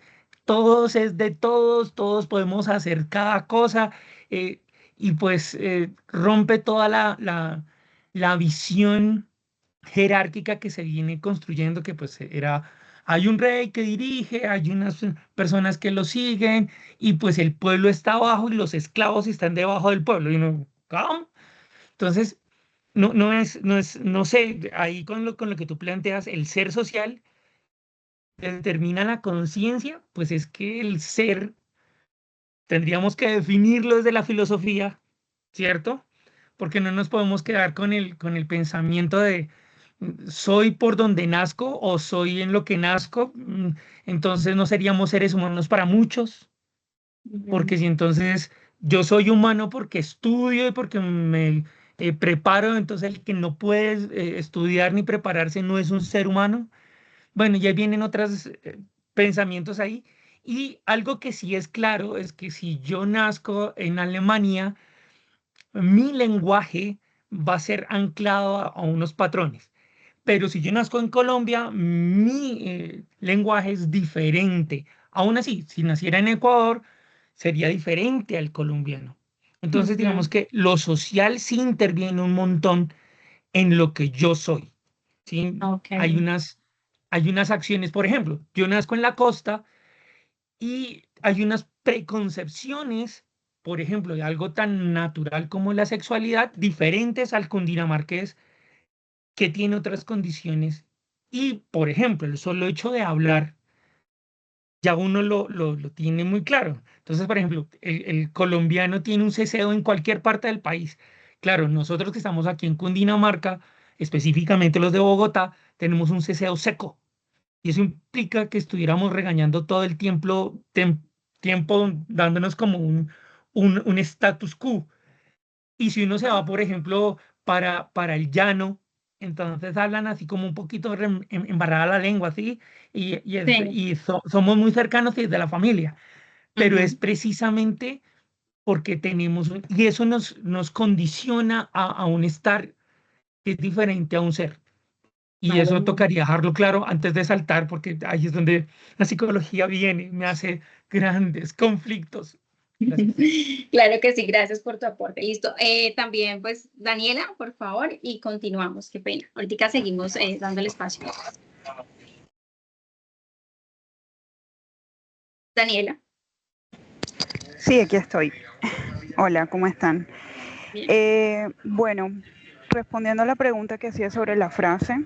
todos es de todos, todos podemos hacer cada cosa, eh, y pues rompe toda la visión jerárquica que se viene construyendo, que pues hay un rey que dirige, hay unas personas que lo siguen, y pues el pueblo está abajo y los esclavos están debajo del pueblo. Y uno, ¿cómo? Entonces, no sé, ahí con lo que tú planteas, el ser social determina la conciencia, pues es que el ser tendríamos que definirlo desde la filosofía, ¿cierto? Porque no nos podemos quedar con el pensamiento de soy por donde nazco o soy en lo que nazco, entonces no seríamos seres humanos para muchos, porque si entonces yo soy humano porque estudio y porque me preparo, entonces el que no puede estudiar ni prepararse no es un ser humano. Bueno, ya vienen otros pensamientos ahí. Y algo que sí es claro es que si yo nazco en Alemania, mi lenguaje va a ser anclado a unos patrones. Pero si yo nazco en Colombia, mi lenguaje es diferente. Aún así, si naciera en Ecuador, sería diferente al colombiano. Entonces, digamos Ujú. que lo social sí interviene un montón en lo que yo soy. ¿Sí? Ok. Hay unas acciones, por ejemplo, yo nazco en la costa y hay unas preconcepciones, por ejemplo, de algo tan natural como la sexualidad, diferentes al cundinamarqués, que tiene otras condiciones. Y, por ejemplo, el solo hecho de hablar, ya uno lo tiene muy claro. Entonces, por ejemplo, el colombiano tiene un ceseo en cualquier parte del país. Claro, nosotros que estamos aquí en Cundinamarca, específicamente los de Bogotá, tenemos un ceseo seco. Y eso implica que estuviéramos regañando todo el tiempo dándonos como un status quo. Y si uno se va, por ejemplo, para el llano, entonces hablan así como un poquito embarrada la lengua, ¿sí? Sí. Somos muy cercanos y de la familia, pero es Ujú. precisamente porque tenemos, y eso nos condiciona a un estar que es diferente a un ser. Y Vale. eso tocaría dejarlo claro antes de saltar, porque ahí es donde la psicología viene, me hace grandes conflictos. Gracias. Claro que sí, gracias por tu aporte. Listo. También, pues, Daniela, por favor, y continuamos. Qué pena. Ahorita seguimos dando el espacio. Daniela. Sí, aquí estoy. Hola, ¿cómo están? Bien. Bueno, respondiendo a la pregunta que hacía sobre la frase,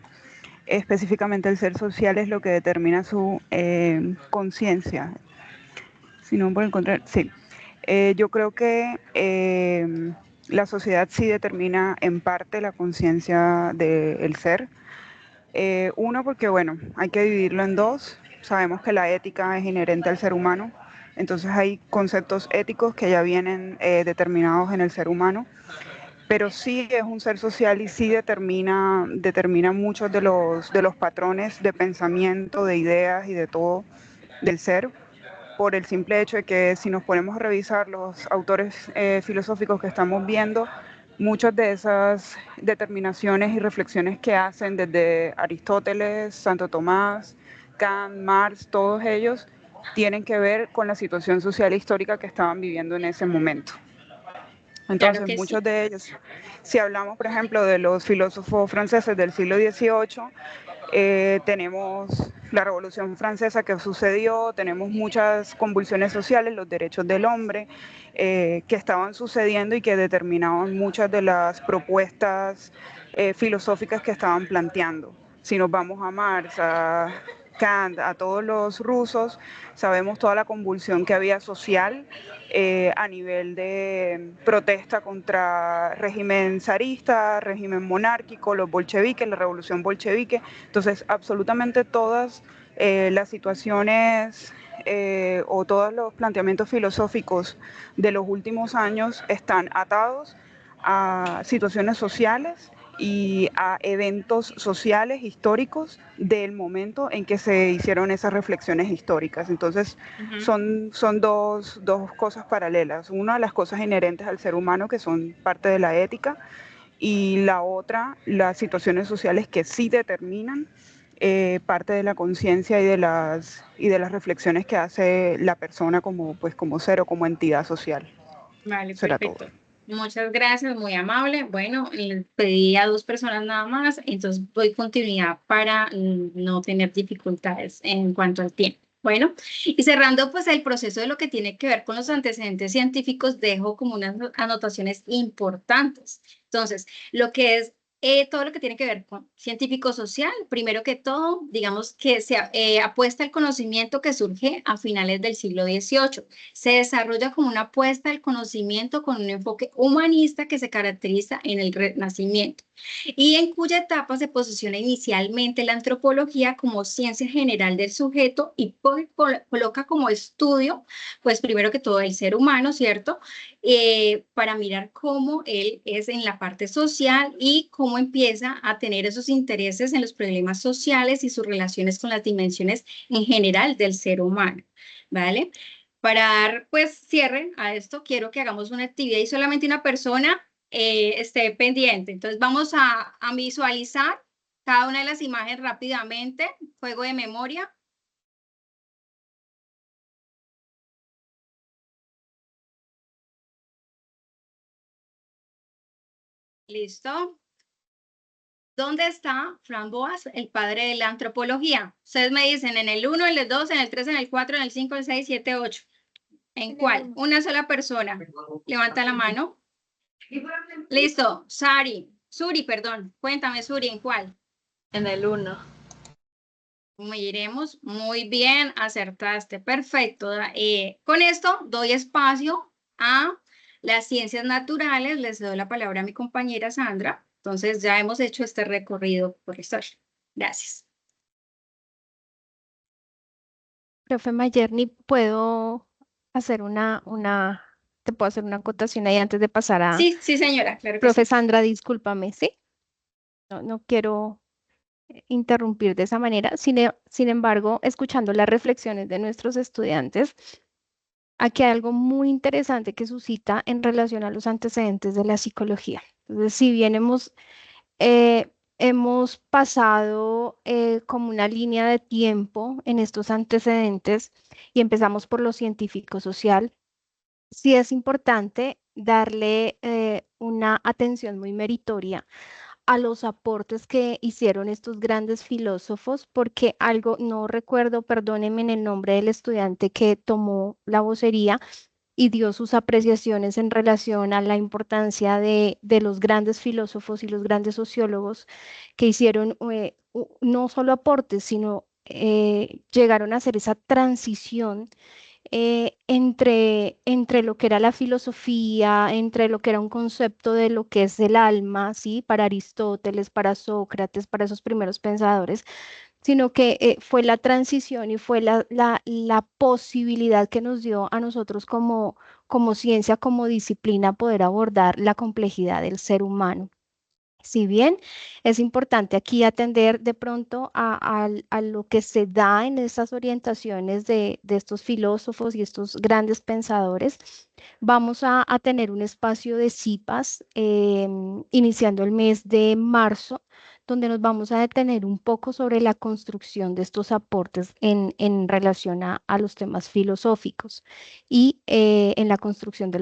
específicamente el ser social es lo que determina su conciencia. Si no, por el contrario, sí. Yo creo que la sociedad sí determina en parte la conciencia del ser. Uno, porque bueno, hay que dividirlo en dos. Sabemos que la ética es inherente al ser humano, entonces hay conceptos éticos que ya vienen determinados en el ser humano, pero sí es un ser social y sí determina muchos de los patrones de pensamiento, de ideas y de todo del ser, por el simple hecho de que si nos ponemos a revisar los autores filosóficos que estamos viendo, muchas de esas determinaciones y reflexiones que hacen desde Aristóteles, Santo Tomás, Kant, Marx, todos ellos tienen que ver con la situación social e histórica que estaban viviendo en ese momento. Claro Entonces, que sí. muchos de ellos, si hablamos, por ejemplo, de los filósofos franceses del siglo XVIII, tenemos la Revolución Francesa que sucedió, tenemos muchas convulsiones sociales, los derechos del hombre, que estaban sucediendo y que determinaban muchas de las propuestas filosóficas que estaban planteando. Si nos vamos a Marx, a Kant, a todos los rusos, sabemos toda la convulsión que había social a nivel de protesta contra régimen zarista, régimen monárquico, los bolcheviques, la revolución bolchevique. Entonces, absolutamente todas las situaciones o todos los planteamientos filosóficos de los últimos años están atados a situaciones sociales y a eventos sociales históricos del momento en que se hicieron esas reflexiones históricas. Entonces, Ujú. son dos cosas paralelas. Una, las cosas inherentes al ser humano, que son parte de la ética, y la otra, las situaciones sociales que sí determinan parte de la conciencia y de las reflexiones que hace la persona como ser o como entidad social. Vale, Será todo. perfecto. Muchas gracias, muy amable. Bueno, le pedí a 2 personas nada más, entonces doy continuidad para no tener dificultades en cuanto al tiempo. Bueno, y cerrando pues el proceso de lo que tiene que ver con los antecedentes científicos, dejo como unas anotaciones importantes. Entonces, lo que es todo lo que tiene que ver con científico social, primero que todo, digamos que se apuesta al conocimiento que surge a finales del siglo XVIII. Se desarrolla como una apuesta al conocimiento con un enfoque humanista que se caracteriza en el Renacimiento y en cuya etapa se posiciona inicialmente la antropología como ciencia general del sujeto y coloca como estudio, pues primero que todo el ser humano, ¿cierto? Para mirar cómo él es en la parte social y cómo empieza a tener esos intereses en los problemas sociales y sus relaciones con las dimensiones en general del ser humano, ¿vale? Para dar pues cierre a esto, quiero que hagamos una actividad y solamente una persona esté pendiente. Entonces vamos a visualizar cada una de las imágenes rápidamente, juego de memoria. ¿Listo? ¿Dónde está Framboas, el padre de la antropología? Ustedes me dicen en el 1, en el 2, en el 3, en el 4, en el 5, en el 6, 7, 8. ¿En cuál? Una sola persona. Levanta la mano. Listo. Suri, perdón. Cuéntame, Suri, ¿en cuál? En el 1. Miremos. Muy bien, acertaste. Perfecto. Con esto doy espacio a las ciencias naturales. Les doy la palabra a mi compañera Sandra. Entonces ya hemos hecho este recorrido por la historia. Gracias. Profe Mayerni, ¿puedo hacer te puedo hacer una acotación ahí antes de pasar a... Sí, sí, señora, claro que Profe sí. Sandra, discúlpame, ¿sí? No quiero interrumpir de esa manera. Sin embargo, escuchando las reflexiones de nuestros estudiantes, aquí hay algo muy interesante que suscita en relación a los antecedentes de la psicología. Entonces, si bien hemos pasado como una línea de tiempo en estos antecedentes y empezamos por lo científico social, sí es importante darle una atención muy meritoria a los aportes que hicieron estos grandes filósofos, porque algo, no recuerdo, perdónenme en el nombre del estudiante que tomó la vocería y dio sus apreciaciones en relación a la importancia de los grandes filósofos y los grandes sociólogos que hicieron no solo aportes, sino llegaron a hacer esa transición entre lo que era la filosofía, entre lo que era un concepto de lo que es el alma, ¿sí? Para Aristóteles, para Sócrates, para esos primeros pensadores, sino que fue la transición y fue la posibilidad que nos dio a nosotros como ciencia, como disciplina, poder abordar la complejidad del ser humano. Si bien es importante aquí atender de pronto a lo que se da en esas orientaciones de estos filósofos y estos grandes pensadores, vamos a tener un espacio de CIPAS iniciando el mes de marzo, donde nos vamos a detener un poco sobre la construcción de estos aportes en relación a los temas filosóficos y en la construcción de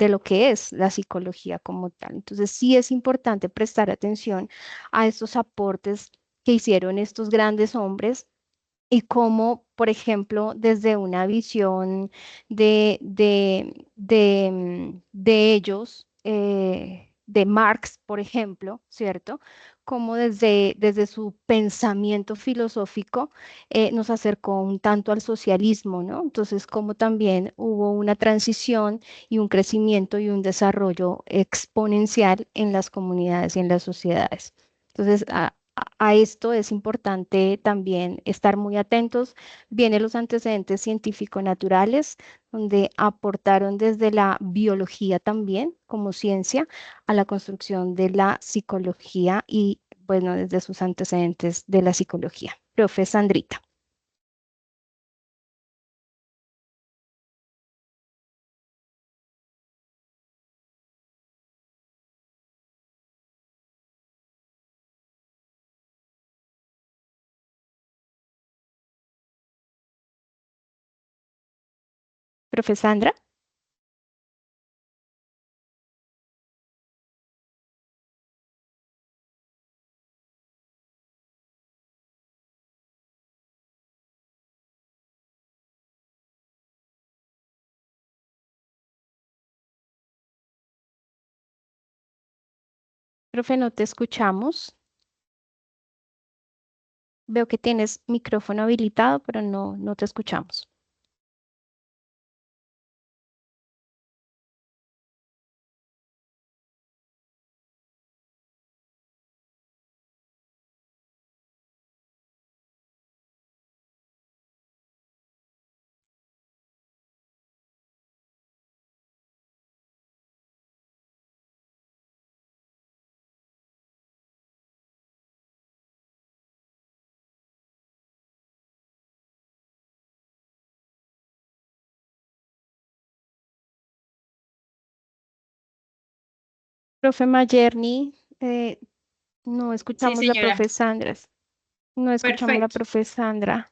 lo que es la psicología como tal. Entonces, sí es importante prestar atención a estos aportes que hicieron estos grandes hombres y cómo, por ejemplo, desde una visión de ellos, de Marx, por ejemplo, ¿cierto? Cómo desde su pensamiento filosófico nos acercó un tanto al socialismo, ¿no? Entonces, cómo también hubo una transición y un crecimiento y un desarrollo exponencial en las comunidades y en las sociedades. Entonces, a esto es importante también estar muy atentos. Vienen los antecedentes científico-naturales, donde aportaron desde la biología también como ciencia a la construcción de la psicología y, bueno, desde sus antecedentes de la psicología. Profe Sandrita. Profe Sandra. Profe, no te escuchamos. Veo que tienes micrófono habilitado, pero no te escuchamos. Profe Mayerni, no Sí, escuchamos la señora. profe Sandra. No escuchamos la Perfecto. profe Sandra.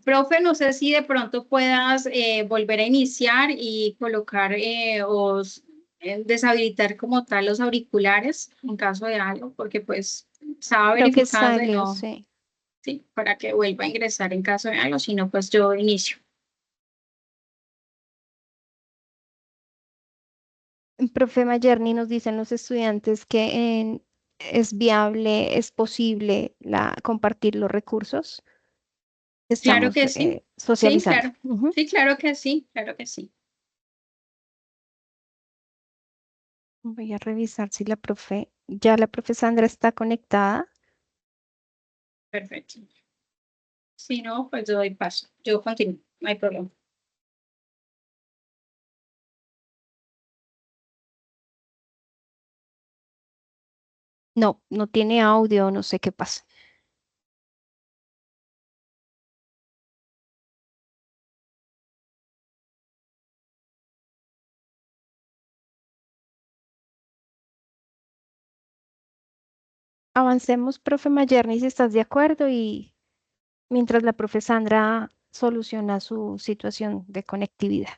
Profe, no sé si de pronto puedas volver a iniciar y colocar deshabilitar como tal los auriculares en caso de algo, porque pues estaba Creo que verificando y salió, no, sí. sí, para que vuelva a ingresar en caso de algo, si no, pues yo inicio. Profe Mayerni, nos dicen los estudiantes que es viable, es posible compartir los recursos. Claro Estamos que sí, sí, socializando. claro, Ujú. sí, claro que sí, claro que sí. Voy a revisar si ya la profe Sandra está conectada. Perfecto. Si no, pues yo doy paso, yo continúo, no hay problema. No tiene audio, no sé qué pasa. Avancemos, profe Mayerni, si estás de acuerdo y mientras la profe Sandra soluciona su situación de conectividad.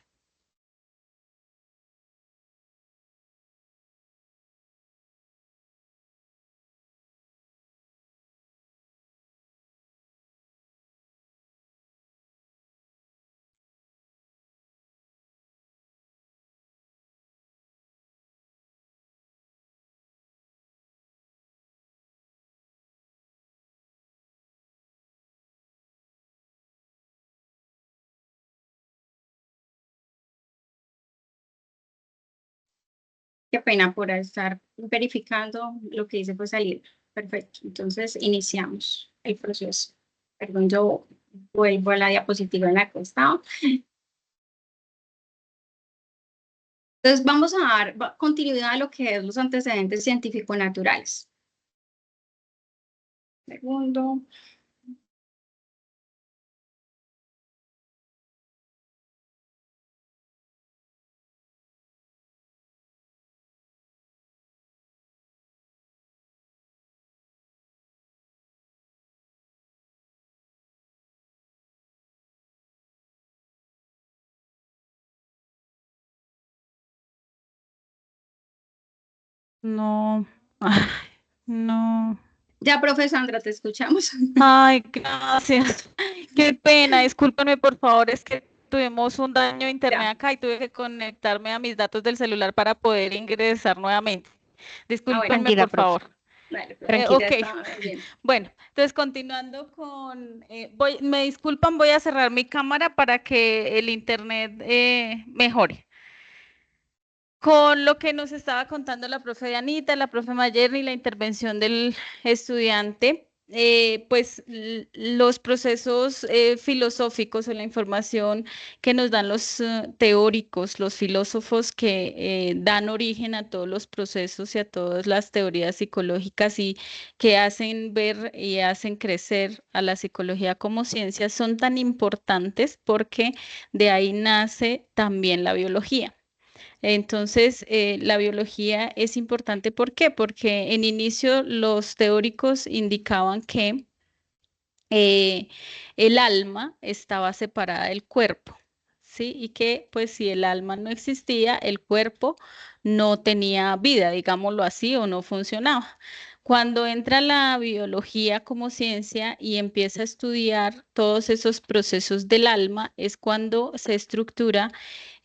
Qué pena por estar verificando lo que dice pues salir. Perfecto. Entonces iniciamos el proceso. Perdón, yo vuelvo a la diapositiva en la que estaba. Entonces vamos a dar continuidad a lo que es los antecedentes científico-naturales. Segundo. No, ay, no. Ya, profe Sandra, te escuchamos. Ay, gracias. Qué pena, discúlpenme por favor, es que tuvimos un daño de internet Ya. acá y tuve que conectarme a mis datos del celular para poder ingresar nuevamente. Bueno, Discúlpenme Tranquila, por profe. favor. vale, Tranquila. ya Ok, está bien. bueno, entonces continuando con, me disculpan, voy a cerrar mi cámara para que el internet mejore. Con lo que nos estaba contando la profe Anita, la profe Mayerni, la intervención del estudiante, pues los procesos filosóficos o la información que nos dan los teóricos, los filósofos que dan origen a todos los procesos y a todas las teorías psicológicas y que hacen ver y hacen crecer a la psicología como ciencia, son tan importantes porque de ahí nace también la biología. Entonces, la biología es importante. ¿Por qué? Porque en inicio los teóricos indicaban que eh, el alma estaba separada del cuerpo, ¿sí? Y que pues si el alma no existía, el cuerpo no tenía vida, digámoslo así, o no funcionaba. Cuando entra la biología como ciencia y empieza a estudiar todos esos procesos del alma, es cuando se estructura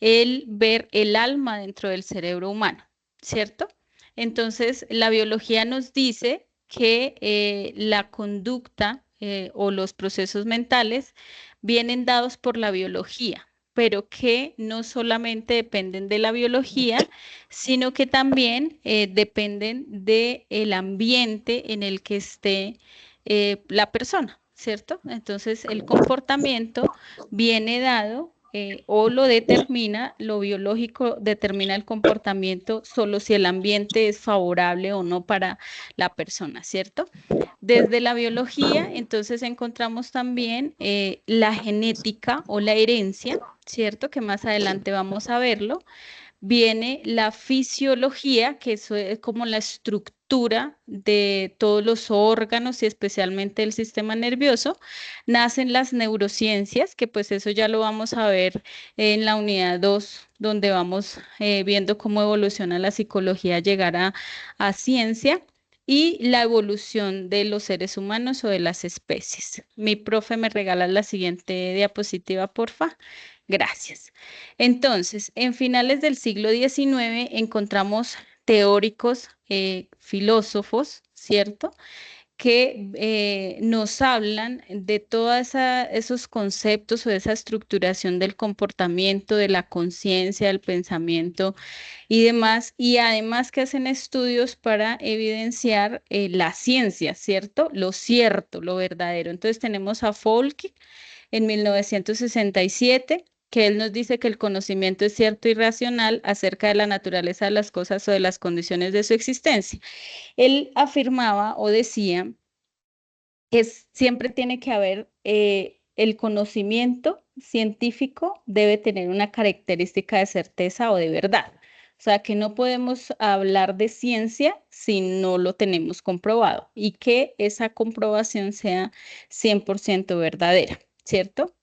el ver el alma dentro del cerebro humano, ¿cierto? Entonces, la biología nos dice que la conducta o los procesos mentales vienen dados por la biología, pero que no solamente dependen de la biología, sino que también dependen del ambiente en el que esté la persona, ¿cierto? Entonces, el comportamiento viene dado o lo determina, lo biológico determina el comportamiento solo si el ambiente es favorable o no para la persona, ¿cierto? Desde la biología, entonces encontramos también la genética o la herencia, ¿cierto? Que más adelante vamos a verlo. Viene la fisiología, que eso es como la estructura de todos los órganos y especialmente el sistema nervioso. Nacen las neurociencias, que pues eso ya lo vamos a ver en la unidad 2, donde vamos viendo cómo evoluciona la psicología llegar a ciencia. Y la evolución de los seres humanos o de las especies. Mi profe me regala la siguiente diapositiva, porfa. Gracias. Entonces, en finales del siglo XIX encontramos teóricos, filósofos, ¿cierto? Que nos hablan de todos esos conceptos o esa estructuración del comportamiento, de la conciencia, del pensamiento y demás, y además que hacen estudios para evidenciar la ciencia, ¿cierto? Lo cierto, lo verdadero. Entonces tenemos a Folke en 1967, que él nos dice que el conocimiento es cierto y racional acerca de la naturaleza de las cosas o de las condiciones de su existencia. Él afirmaba o decía que siempre tiene que haber el conocimiento científico debe tener una característica de certeza o de verdad. O sea, que no podemos hablar de ciencia si no lo tenemos comprobado y que esa comprobación sea 100% verdadera, ¿cierto?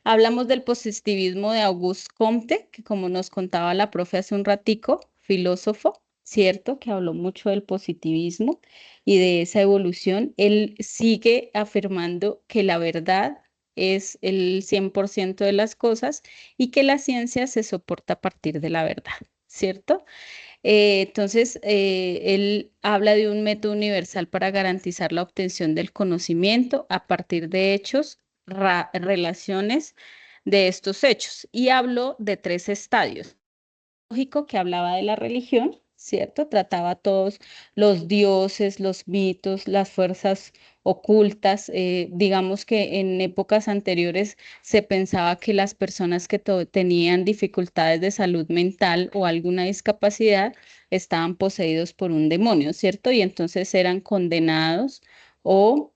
Hablamos del positivismo de Auguste Comte, que como nos contaba la profe hace un ratico, filósofo, ¿cierto? Que habló mucho del positivismo y de esa evolución. Él sigue afirmando que la verdad es el 100% de las cosas y que la ciencia se soporta a partir de la verdad, ¿cierto? Entonces, él habla de un método universal para garantizar la obtención del conocimiento a partir de hechos, relaciones de estos hechos. Y habló de 3 estadios. Lógico que hablaba de la religión, ¿cierto? Trataba a todos los dioses, los mitos, las fuerzas ocultas. Digamos que en épocas anteriores se pensaba que las personas que tenían dificultades de salud mental o alguna discapacidad estaban poseídos por un demonio, ¿cierto? Y entonces eran condenados o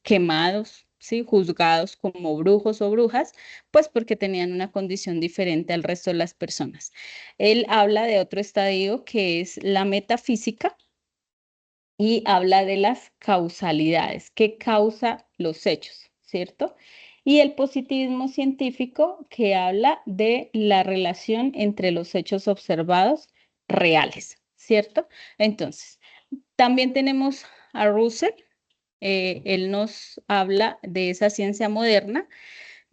quemados, ¿sí? Juzgados como brujos o brujas, pues porque tenían una condición diferente al resto de las personas. Él habla de otro estadio que es la metafísica y habla de las causalidades, qué causa los hechos, ¿cierto? Y el positivismo científico que habla de la relación entre los hechos observados reales, ¿cierto? Entonces, también tenemos a Russell. Él nos habla de esa ciencia moderna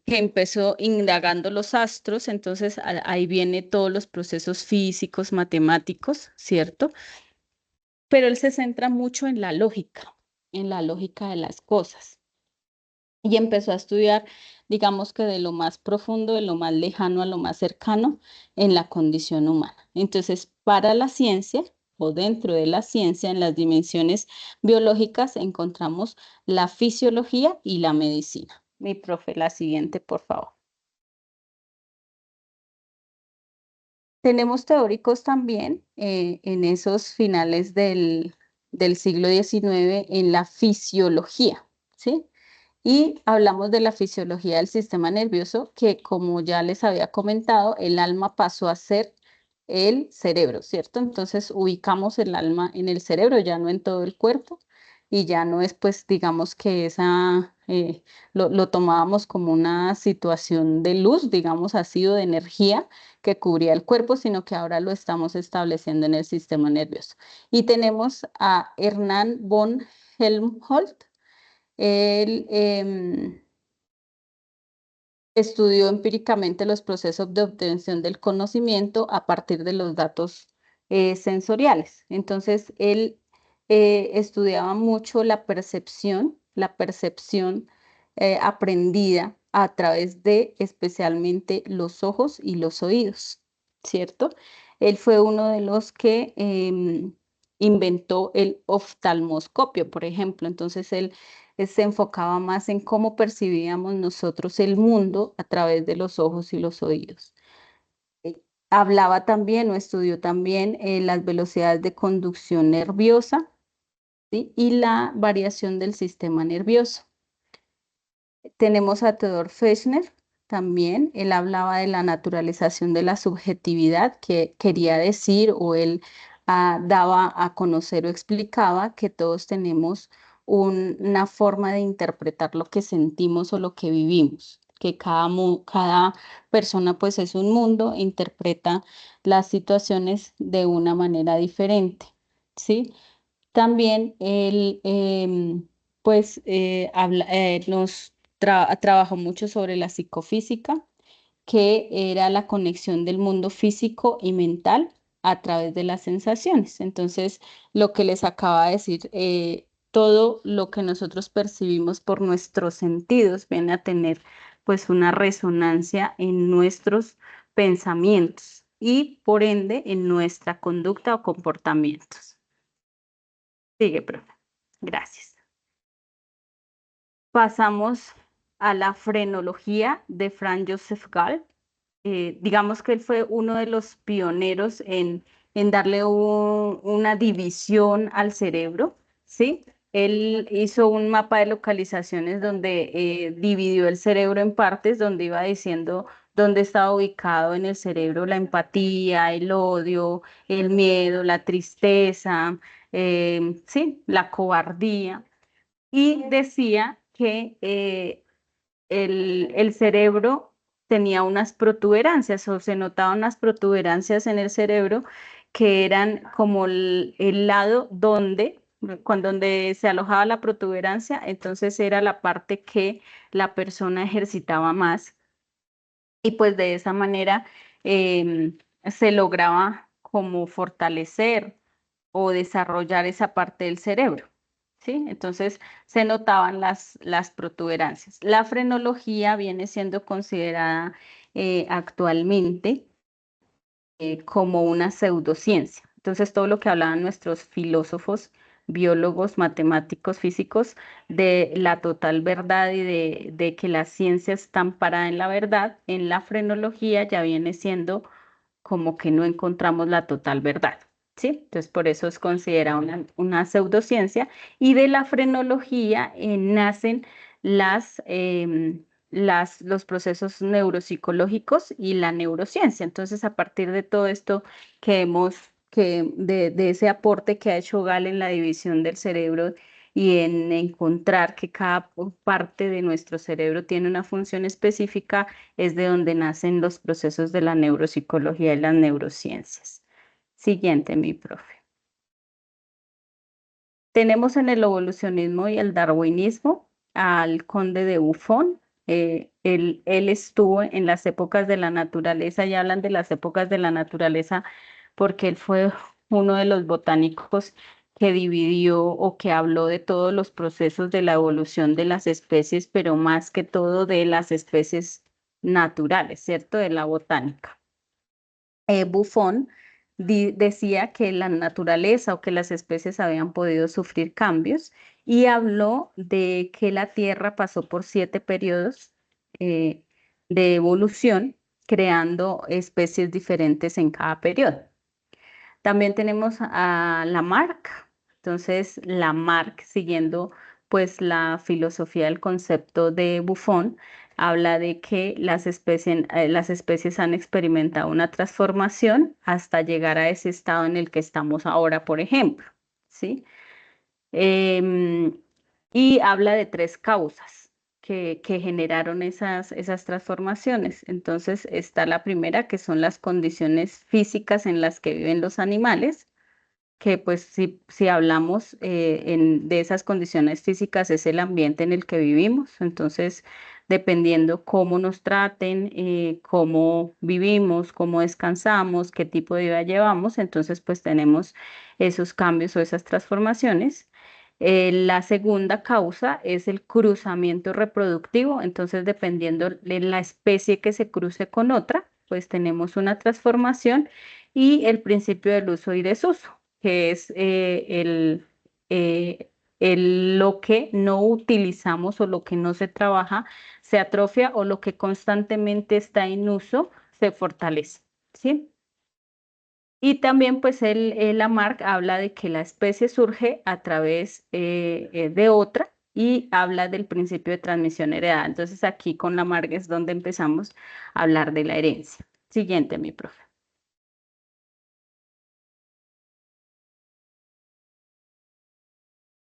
que empezó indagando los astros, entonces ahí viene todos los procesos físicos, matemáticos, ¿cierto? Pero él se centra mucho en la lógica de las cosas. Y empezó a estudiar, digamos que de lo más profundo, de lo más lejano a lo más cercano en la condición humana. Entonces, para la ciencia o dentro de la ciencia, en las dimensiones biológicas, encontramos la fisiología y la medicina. Mi profe, la siguiente, por favor. Tenemos teóricos también en esos finales del siglo XIX en la fisiología, ¿sí? Y hablamos de la fisiología del sistema nervioso, que como ya les había comentado, el alma pasó a ser el cerebro, ¿cierto? Entonces ubicamos el alma en el cerebro, ya no en todo el cuerpo, y ya no es, pues, digamos que lo tomábamos como una situación de luz, digamos así, o de energía que cubría el cuerpo, sino que ahora lo estamos estableciendo en el sistema nervioso. Y tenemos a Hernán von Helmholtz. Él estudió empíricamente los procesos de obtención del conocimiento a partir de los datos sensoriales. Entonces, él estudiaba mucho la percepción aprendida a través de especialmente los ojos y los oídos, ¿cierto? Él fue uno de los que inventó el oftalmoscopio, por ejemplo. Entonces, él se enfocaba más en cómo percibíamos nosotros el mundo a través de los ojos y los oídos. Hablaba también o estudió también las velocidades de conducción nerviosa, ¿sí? Y la variación del sistema nervioso. Tenemos a Theodor Fechner también. Él hablaba de la naturalización de la subjetividad, que quería decir, o él daba a conocer o explicaba que todos tenemos una forma de interpretar lo que sentimos o lo que vivimos, que cada persona pues es un mundo, interpreta las situaciones de una manera diferente, ¿sí? También él pues trabajó mucho sobre la psicofísica, que era la conexión del mundo físico y mental a través de las sensaciones. Entonces, lo que les acaba de decir, todo lo que nosotros percibimos por nuestros sentidos viene a tener pues una resonancia en nuestros pensamientos y por ende en nuestra conducta o comportamientos. Sigue, profe. Gracias. Pasamos a la frenología de Franz Joseph Gall. Digamos que él fue uno de los pioneros en darle una división al cerebro, ¿sí? Él hizo un mapa de localizaciones donde dividió el cerebro en partes, donde iba diciendo dónde estaba ubicado en el cerebro la empatía, el odio, el miedo, la tristeza, sí, la cobardía. Y decía que el cerebro tenía unas protuberancias o se notaban unas protuberancias en el cerebro que eran como el lado donde se alojaba la protuberancia, entonces era la parte que la persona ejercitaba más y pues de esa manera se lograba como fortalecer o desarrollar esa parte del cerebro, ¿sí? Entonces se notaban las protuberancias. La frenología viene siendo considerada actualmente como una pseudociencia. Entonces todo lo que hablaban nuestros filósofos, biólogos, matemáticos, físicos, de la total verdad y de que la ciencia está amparada en la verdad, en la frenología ya viene siendo como que no encontramos la total verdad, ¿sí? Entonces, por eso es considerada una pseudociencia. Y de la frenología nacen los procesos neuropsicológicos y la neurociencia. Entonces, a partir de todo esto de ese aporte que ha hecho Gall en la división del cerebro y en encontrar que cada parte de nuestro cerebro tiene una función específica, es de donde nacen los procesos de la neuropsicología y las neurociencias. Siguiente, mi profe. Tenemos en el evolucionismo y el darwinismo al conde de Buffon. Él estuvo en las épocas de la naturaleza, y hablan de las épocas de la naturaleza porque él fue uno de los botánicos que dividió o que habló de todos los procesos de la evolución de las especies, pero más que todo de las especies naturales, ¿cierto? De la botánica. Buffon decía que la naturaleza o que las especies habían podido sufrir cambios y habló de que la Tierra pasó por 7 periodos de evolución, creando especies diferentes en cada periodo. También tenemos a Lamarck. Entonces, Lamarck, siguiendo pues la filosofía del concepto de Buffon, habla de que las especies han experimentado una transformación hasta llegar a ese estado en el que estamos ahora, por ejemplo, ¿sí? Y habla de 3 causas que generaron esas transformaciones. Entonces está la primera, que son las condiciones físicas en las que viven los animales, que pues si hablamos de esas condiciones físicas es el ambiente en el que vivimos. Entonces dependiendo cómo nos traten, cómo vivimos, cómo descansamos, qué tipo de vida llevamos, entonces pues tenemos esos cambios o esas transformaciones. La segunda causa es el cruzamiento reproductivo, entonces dependiendo de la especie que se cruce con otra, pues tenemos una transformación y el principio del uso y desuso, que es lo que no utilizamos o lo que no se trabaja se atrofia o lo que constantemente está en uso se fortalece, ¿sí? Y también pues Lamarck habla de que la especie surge a través de otra y habla del principio de transmisión heredada. Entonces aquí con Lamarck es donde empezamos a hablar de la herencia. Siguiente, mi profe.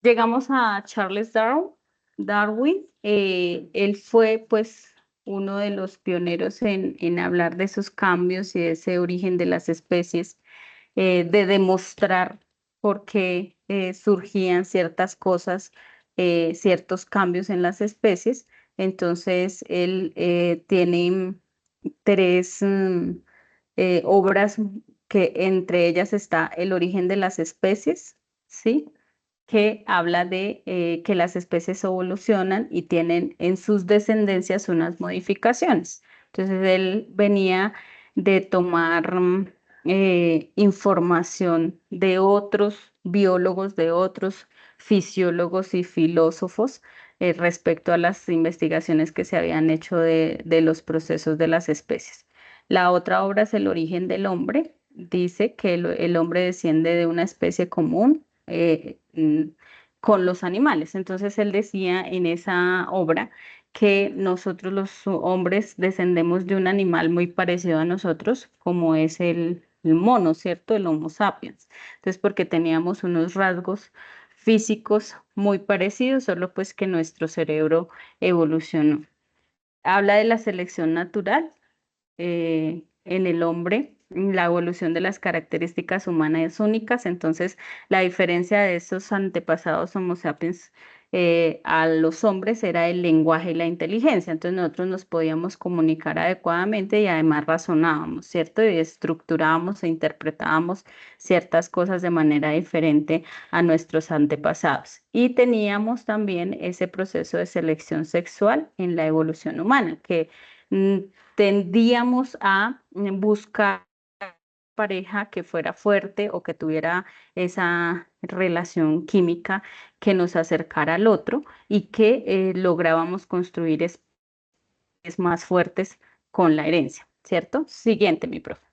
Llegamos a Charles Darwin. Él fue pues uno de los pioneros en hablar de esos cambios y de ese origen de las especies, de demostrar por qué surgían ciertas cosas, ciertos cambios en las especies. Entonces, él tiene tres obras que entre ellas está El origen de las especies, ¿sí? Que habla de que las especies evolucionan y tienen en sus descendencias unas modificaciones. Entonces, él venía de tomar información de otros biólogos, de otros fisiólogos y filósofos respecto a las investigaciones que se habían hecho de los procesos de las especies. La otra obra es El origen del hombre. Dice que el hombre desciende de una especie común con los animales. Entonces él decía en esa obra que nosotros los hombres descendemos de un animal muy parecido a nosotros, como es el mono, ¿cierto? El Homo sapiens. Entonces, porque teníamos unos rasgos físicos muy parecidos, solo pues que nuestro cerebro evolucionó. Habla de la selección natural en el hombre, la evolución de las características humanas únicas. Entonces, la diferencia de esos antepasados Homo sapiens a los hombres era el lenguaje y la inteligencia. Entonces, nosotros nos podíamos comunicar adecuadamente y además razonábamos, ¿cierto? Y estructurábamos e interpretábamos ciertas cosas de manera diferente a nuestros antepasados. Y teníamos también ese proceso de selección sexual en la evolución humana, que tendíamos a buscar pareja que fuera fuerte o que tuviera esa relación química que nos acercara al otro y que lográbamos construir especies más fuertes con la herencia, ¿cierto? Siguiente, mi profe.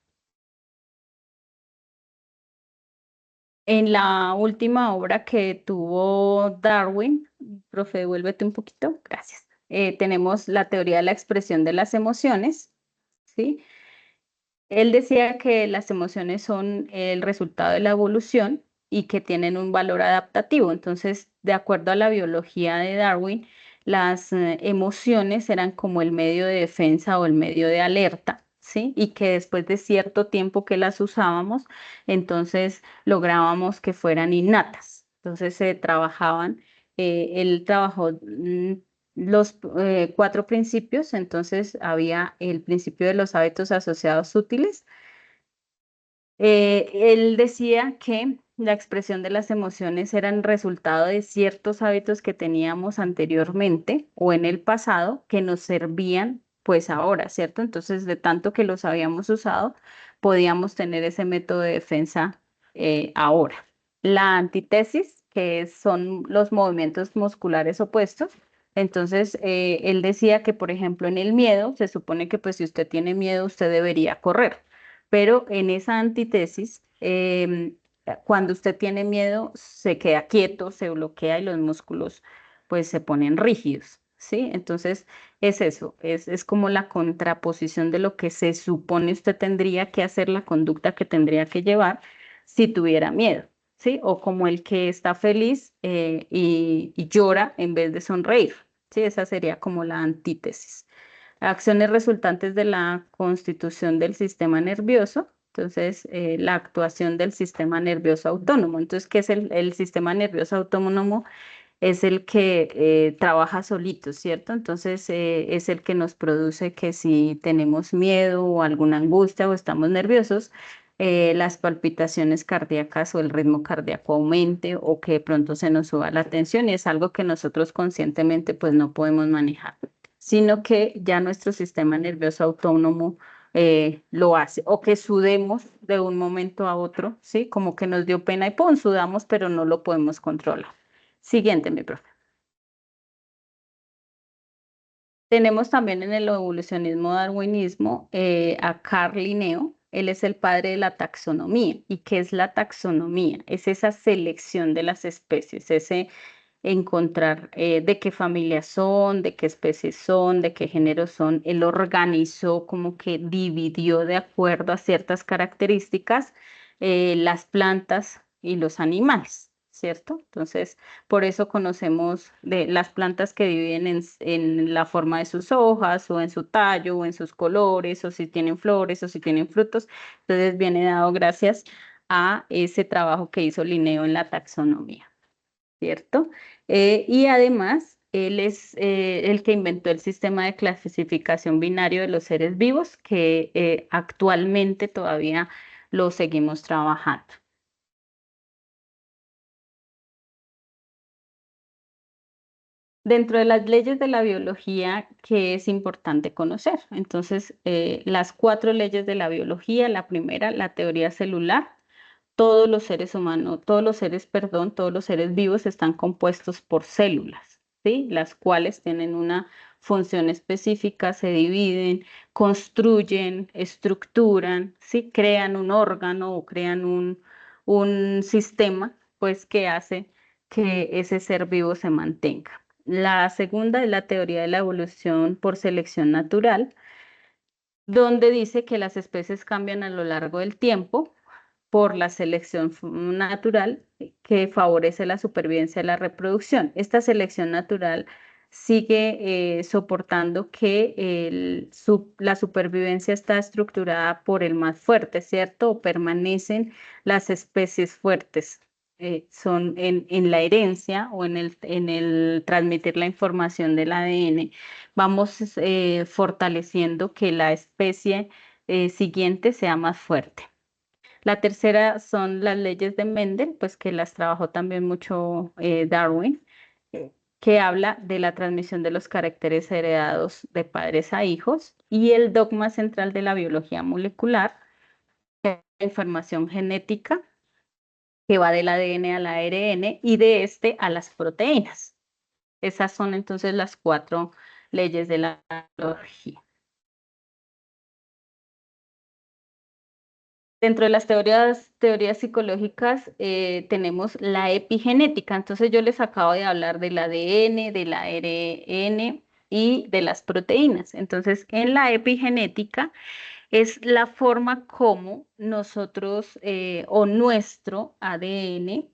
En la última obra que tuvo Darwin, profe, devuélvete un poquito, gracias. Tenemos la teoría de la expresión de las emociones, ¿sí? Él decía que las emociones son el resultado de la evolución y que tienen un valor adaptativo. Entonces, de acuerdo a la biología de Darwin, las emociones eran como el medio de defensa o el medio de alerta, ¿sí? Y que después de cierto tiempo que las usábamos, entonces lográbamos que fueran innatas. Entonces se trabajaban, él trabajó los 4 principios. Entonces había el principio de los hábitos asociados útiles. Él decía que la expresión de las emociones eran resultado de ciertos hábitos que teníamos anteriormente o en el pasado que nos servían pues ahora, ¿cierto? Entonces, de tanto que los habíamos usado, podíamos tener ese método de defensa ahora. La antítesis, que son los movimientos musculares opuestos. Entonces, él decía que, por ejemplo, en el miedo, se supone que pues si usted tiene miedo, usted debería correr. Pero en esa antítesis, cuando usted tiene miedo, se queda quieto, se bloquea y los músculos pues se ponen rígidos, ¿sí? Entonces es eso, es como la contraposición de lo que se supone usted tendría que hacer, la conducta que tendría que llevar si tuviera miedo, ¿sí? O como el que está feliz y llora en vez de sonreír, ¿sí? Esa sería como la antítesis. Acciones resultantes de la constitución del sistema nervioso. Entonces, la actuación del sistema nervioso autónomo. Entonces, ¿qué es el sistema nervioso autónomo? es el que trabaja solito, ¿cierto? Entonces es el que nos produce que si tenemos miedo o alguna angustia o estamos nerviosos, las palpitaciones cardíacas o el ritmo cardíaco aumente o que de pronto se nos suba la tensión y es algo que nosotros conscientemente pues no podemos manejar, sino que ya nuestro sistema nervioso autónomo lo hace, o que sudemos de un momento a otro, ¿sí? Como que nos dio pena y ¡pum! Sudamos, pero no lo podemos controlar. Siguiente, mi profe. Tenemos también en el evolucionismo darwinismo a Carl Linneo. Él es el padre de la taxonomía. ¿Y qué es la taxonomía? Es esa selección de las especies, ese encontrar de qué familia son, de qué especies son, de qué género son. Él organizó, como que dividió de acuerdo a ciertas características las plantas y los animales, ¿cierto? Entonces, por eso conocemos de las plantas que dividen en la forma de sus hojas o en su tallo o en sus colores o si tienen flores o si tienen frutos. Entonces, viene dado gracias a ese trabajo que hizo Linneo en la taxonomía, ¿cierto? Y además, él es el que inventó el sistema de clasificación binario de los seres vivos, que actualmente todavía lo seguimos trabajando. Dentro de las leyes de la biología que es importante conocer. Entonces, las 4 leyes de la biología, la primera, la teoría celular. Todos los seres humanos, todos los seres vivos están compuestos por células, ¿sí? Las cuales tienen una función específica, se dividen, construyen, estructuran, ¿sí? Crean un órgano o crean un sistema, pues, que hace que ese ser vivo se mantenga. La segunda es la teoría de la evolución por selección natural, donde dice que las especies cambian a lo largo del tiempo por la selección natural que favorece la supervivencia y la reproducción. Esta selección natural sigue soportando que la supervivencia está estructurada por el más fuerte, ¿cierto? O permanecen las especies fuertes. Son en la herencia o en el transmitir la información del ADN, vamos fortaleciendo que la especie siguiente sea más fuerte. La tercera son las leyes de Mendel, pues que las trabajó también mucho Darwin, que habla de la transmisión de los caracteres heredados de padres a hijos, y el dogma central de la biología molecular, que es la información genética, que va del ADN al ARN y de este a las proteínas. Esas son entonces las 4 leyes de la biología. Dentro de las teorías psicológicas tenemos la epigenética. Entonces yo les acabo de hablar del ADN, del ARN y de las proteínas. Entonces en la epigenética es la forma como nosotros o nuestro ADN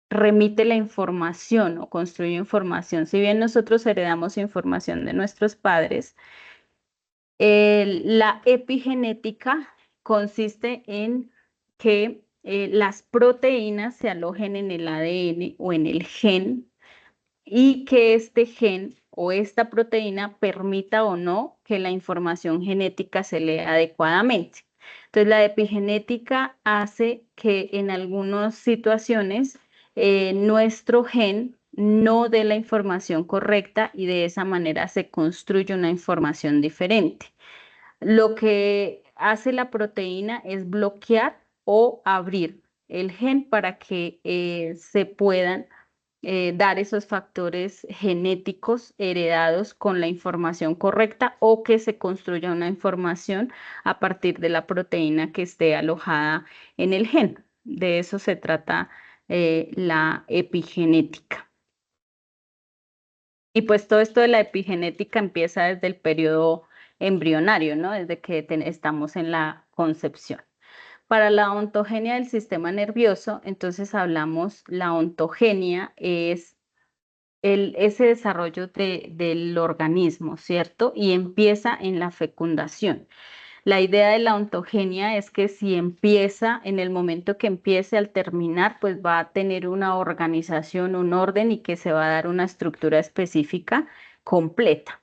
remite la información o construye información. Si bien nosotros heredamos información de nuestros padres, la epigenética consiste en que las proteínas se alojen en el ADN o en el gen y que este gen o esta proteína permita o no que la información genética se lea adecuadamente. Entonces, la epigenética hace que en algunas situaciones nuestro gen no dé la información correcta y de esa manera se construye una información diferente. Lo que hace la proteína es bloquear o abrir el gen para que se puedan dar esos factores genéticos heredados con la información correcta o que se construya una información a partir de la proteína que esté alojada en el gen. De eso se trata la epigenética. Y pues todo esto de la epigenética empieza desde el periodo embrionario, ¿no? Desde que estamos en la concepción. Para la ontogenia del sistema nervioso, entonces hablamos, la ontogenia es ese desarrollo del organismo, ¿cierto? Y empieza en la fecundación. La idea de la ontogenia es que si empieza, en el momento que empiece al terminar, pues va a tener una organización, un orden y que se va a dar una estructura específica completa.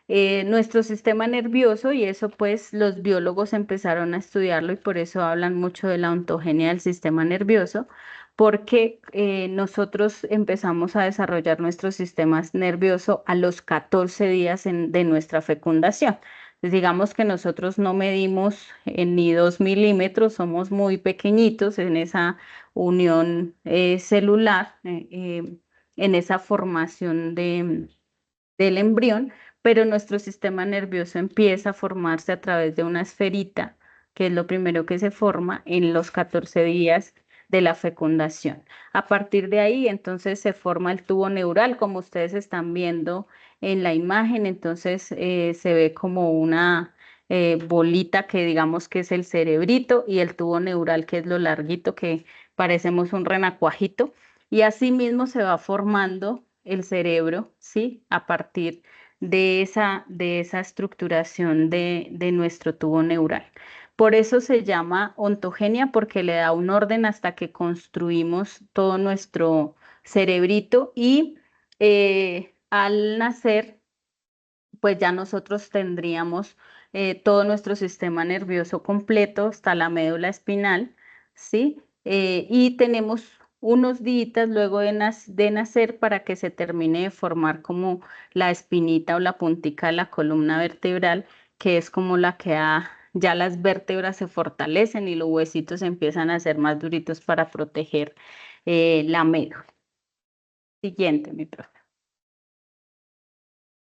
Nuestro sistema nervioso, y eso pues los biólogos empezaron a estudiarlo y por eso hablan mucho de la ontogenia del sistema nervioso, porque nosotros empezamos a desarrollar nuestro sistema nervioso a los 14 días de nuestra fecundación. Entonces, digamos que nosotros no medimos ni 2 milímetros, somos muy pequeñitos en esa unión celular, en esa formación del embrión, pero nuestro sistema nervioso empieza a formarse a través de una esferita, que es lo primero que se forma en los 14 días de la fecundación. A partir de ahí, entonces, se forma el tubo neural, como ustedes están viendo en la imagen, entonces se ve como una bolita que digamos que es el cerebrito y el tubo neural que es lo larguito que parecemos un renacuajito, y así mismo se va formando el cerebro, ¿sí? A partir de esa estructuración de nuestro tubo neural. Por eso se llama ontogenia, porque le da un orden hasta que construimos todo nuestro cerebrito y al nacer, pues ya nosotros tendríamos todo nuestro sistema nervioso completo hasta la médula espinal, ¿sí? Y tenemos unos días luego de nacer para que se termine de formar como la espinita o la puntica de la columna vertebral, que es como la que ya las vértebras se fortalecen y los huesitos empiezan a ser más duritos para proteger la médula. Siguiente, mi profe.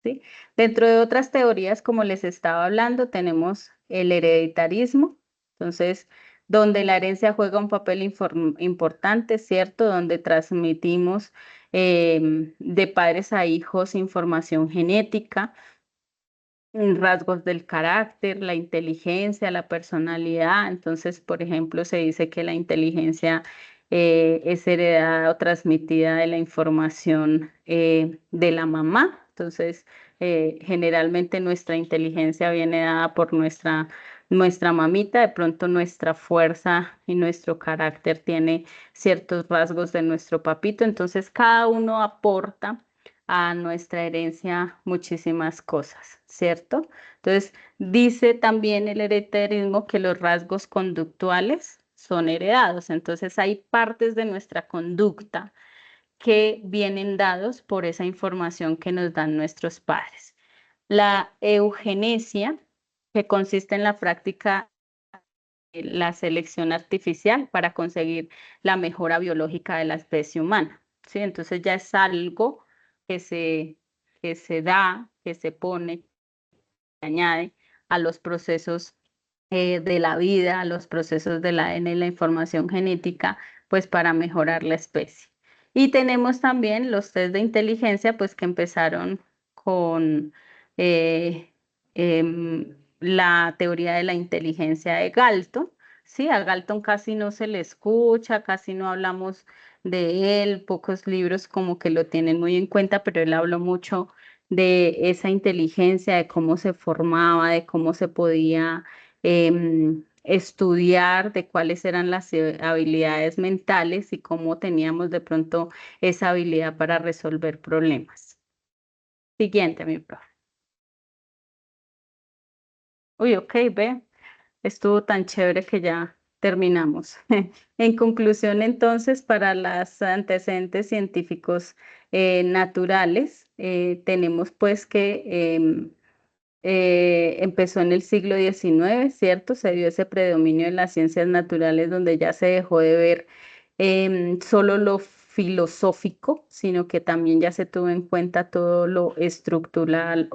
¿Sí? Dentro de otras teorías, como les estaba hablando, tenemos el hereditarismo, entonces, donde la herencia juega un papel importante, ¿cierto? Donde transmitimos de padres a hijos información genética, rasgos del carácter, la inteligencia, la personalidad. Entonces, por ejemplo, se dice que la inteligencia es heredada o transmitida de la información de la mamá. Entonces, generalmente nuestra inteligencia viene dada por nuestra mamita, de pronto nuestra fuerza y nuestro carácter tiene ciertos rasgos de nuestro papito. Entonces, cada uno aporta a nuestra herencia muchísimas cosas, ¿cierto? Entonces, dice también el hereditarismo que los rasgos conductuales son heredados. Entonces, hay partes de nuestra conducta que vienen dados por esa información que nos dan nuestros padres. La eugenesia, que consiste en la práctica de la selección artificial para conseguir la mejora biológica de la especie humana, ¿sí? Entonces ya es algo que se da, que se pone, que se añade a los procesos de la vida, a los procesos del ADN y la información genética, pues para mejorar la especie. Y tenemos también los test de inteligencia, pues que empezaron con la teoría de la inteligencia de Galton. Sí, a Galton casi no se le escucha, casi no hablamos de él, pocos libros como que lo tienen muy en cuenta, pero él habló mucho de esa inteligencia, de cómo se formaba, de cómo se podía estudiar, de cuáles eran las habilidades mentales y cómo teníamos de pronto esa habilidad para resolver problemas. Siguiente, mi profe. Uy, ok, ve, estuvo tan chévere que ya terminamos. En conclusión, entonces, para los antecedentes científicos naturales, tenemos pues que empezó en el siglo XIX, ¿cierto? Se dio ese predominio en las ciencias naturales donde ya se dejó de ver solo lo filosófico, sino que también ya se tuvo en cuenta todo lo estructural,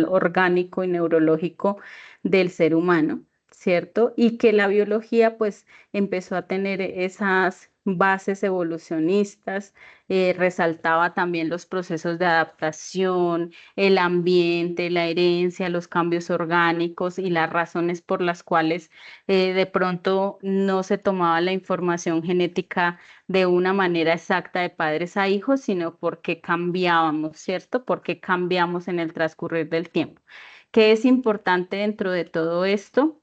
orgánico y neurológico del ser humano, ¿cierto? Y que la biología pues empezó a tener esas bases evolucionistas, resaltaba también los procesos de adaptación, el ambiente, la herencia, los cambios orgánicos y las razones por las cuales de pronto no se tomaba la información genética de una manera exacta de padres a hijos, sino porque cambiábamos, ¿cierto? Porque cambiamos en el transcurrir del tiempo. ¿Qué es importante dentro de todo esto?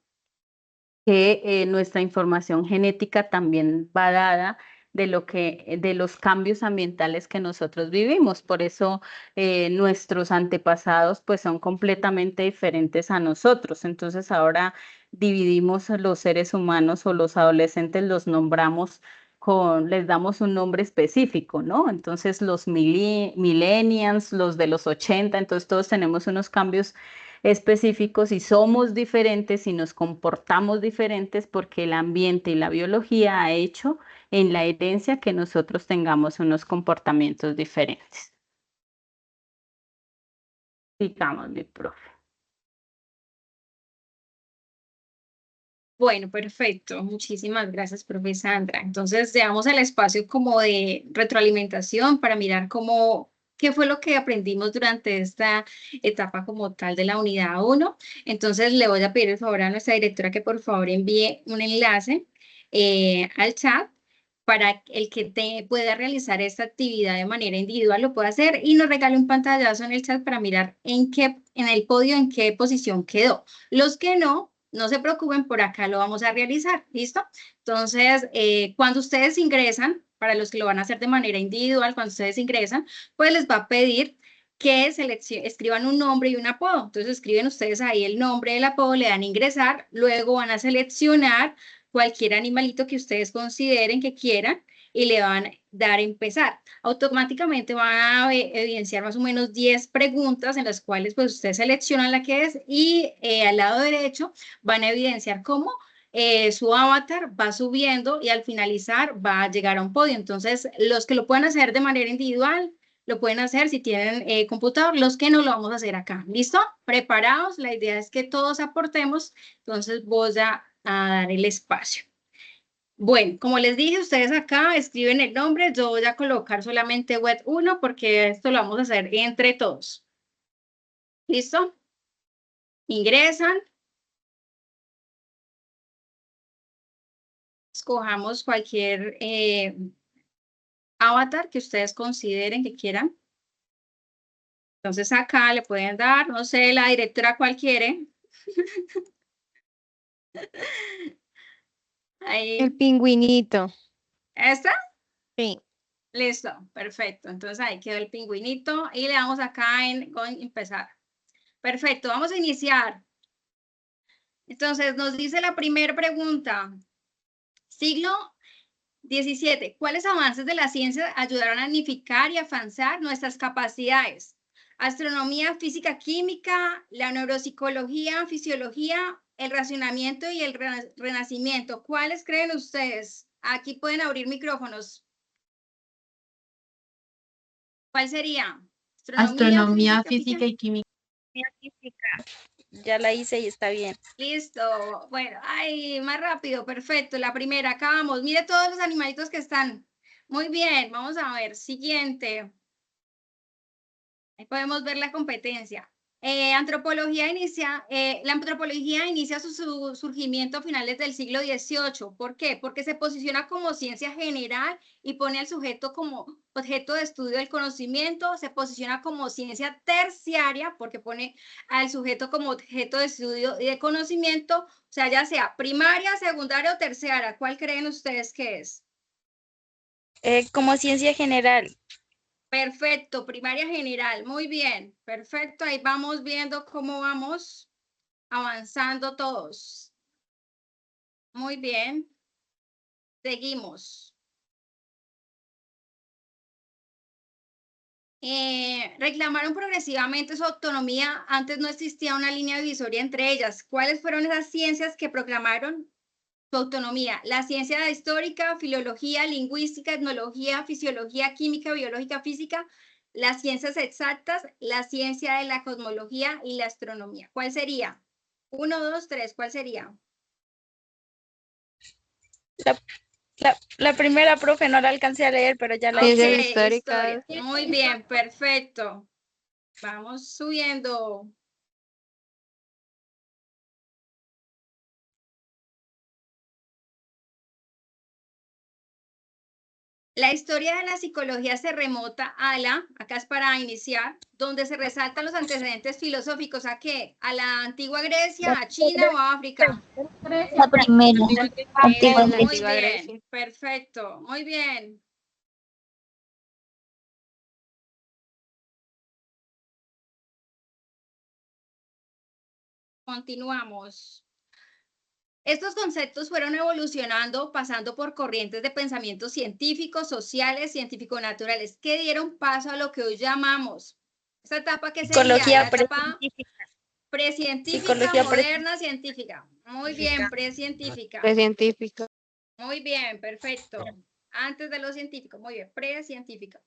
Que nuestra información genética también va dada de los cambios ambientales que nosotros vivimos. Por eso nuestros antepasados pues son completamente diferentes a nosotros. Entonces ahora dividimos a los seres humanos o los adolescentes los nombramos les damos un nombre específico, ¿no? Entonces los millennials, los de los 80, entonces todos tenemos unos cambios específicos y somos diferentes y nos comportamos diferentes porque el ambiente y la biología ha hecho en la herencia que nosotros tengamos unos comportamientos diferentes. Digamos, mi profe. Bueno, perfecto. Muchísimas gracias, profe Sandra. Entonces, llegamos al espacio como de retroalimentación para mirar qué fue lo que aprendimos durante esta etapa como tal de la unidad 1. Entonces, le voy a pedir el favor a nuestra directora que por favor envíe un enlace al chat para el que pueda realizar esta actividad de manera individual lo pueda hacer y nos regale un pantallazo en el chat para mirar en el podio en qué posición quedó. Los que no se preocupen, por acá lo vamos a realizar, ¿listo? Entonces, cuando ustedes ingresan, para los que lo van a hacer de manera individual, cuando ustedes ingresan, pues les va a pedir que escriban un nombre y un apodo. Entonces, escriben ustedes ahí el nombre del apodo, le dan ingresar, luego van a seleccionar cualquier animalito que ustedes consideren que quieran y le van a dar empezar. Automáticamente van a evidenciar más o menos 10 preguntas en las cuales pues ustedes seleccionan la que es y al lado derecho van a evidenciar cómo su avatar va subiendo y al finalizar va a llegar a un podio. Entonces, los que lo pueden hacer de manera individual, lo pueden hacer si tienen computador, los que no lo vamos a hacer acá. ¿Listo? Preparados. La idea es que todos aportemos. Entonces, voy a dar el espacio. Bueno, como les dije, ustedes acá escriben el nombre. Yo voy a colocar solamente web 1 porque esto lo vamos a hacer entre todos. ¿Listo? Ingresan. Escojamos cualquier avatar que ustedes consideren que quieran. Entonces acá le pueden dar, no sé, la directora cuál quiere. Ahí. El pingüinito. ¿Esta? Sí. Listo, perfecto. Entonces ahí quedó el pingüinito y le damos acá en empezar. Perfecto, vamos a iniciar. Entonces nos dice la primera pregunta. Siglo XVII. ¿Cuáles avances de la ciencia ayudaron a unificar y avanzar nuestras capacidades? Astronomía, física, química, la neuropsicología, fisiología, el racionamiento y el renacimiento. ¿Cuáles creen ustedes? Aquí pueden abrir micrófonos. ¿Cuál sería? Astronomía, física y química. Física. Ya la hice y está bien. Listo. Bueno, ay, más rápido, perfecto. La primera, acabamos. Mire todos los animalitos que están. Muy bien, vamos a ver. Siguiente. Ahí podemos ver la competencia. La antropología inicia su surgimiento a finales del siglo XVIII. ¿Por qué? Porque se posiciona como ciencia general y pone al sujeto como objeto de estudio del conocimiento. Se posiciona como ciencia terciaria porque pone al sujeto como objeto de estudio y de conocimiento. O sea, ya sea primaria, secundaria o terciaria. ¿Cuál creen ustedes que es? Como ciencia general. Perfecto, primaria general, muy bien, perfecto, ahí vamos viendo cómo vamos avanzando todos. Muy bien, seguimos. Reclamaron progresivamente su autonomía, antes no existía una línea divisoria entre ellas. ¿Cuáles fueron esas ciencias que proclamaron su autonomía? La ciencia histórica, filología, lingüística, etnología, fisiología, química, biológica, física, las ciencias exactas, la ciencia de la cosmología y la astronomía. ¿Cuál sería? 1, 2, 3, ¿cuál sería? La primera, profe, no la alcancé a leer, pero ya la Ciencias hice. históricas. Historia. Muy bien, perfecto. Vamos subiendo. La historia de la psicología se remota a acá es para iniciar, donde se resaltan los antecedentes filosóficos. ¿A qué? ¿A la antigua Grecia, a China o a África? Grecia. primera. Antigua Muy Grecia. bien, perfecto, muy bien. Continuamos. Estos conceptos fueron evolucionando, pasando por corrientes de pensamientos científicos, sociales, científico-naturales, que dieron paso a lo que hoy llamamos esta etapa que sería Psicología la etapa precientífica. precientífica, Psicología moderna, científica. Muy bien, precientífica. Precientífica. Muy bien, perfecto. Antes de lo científico, muy bien, precientífica.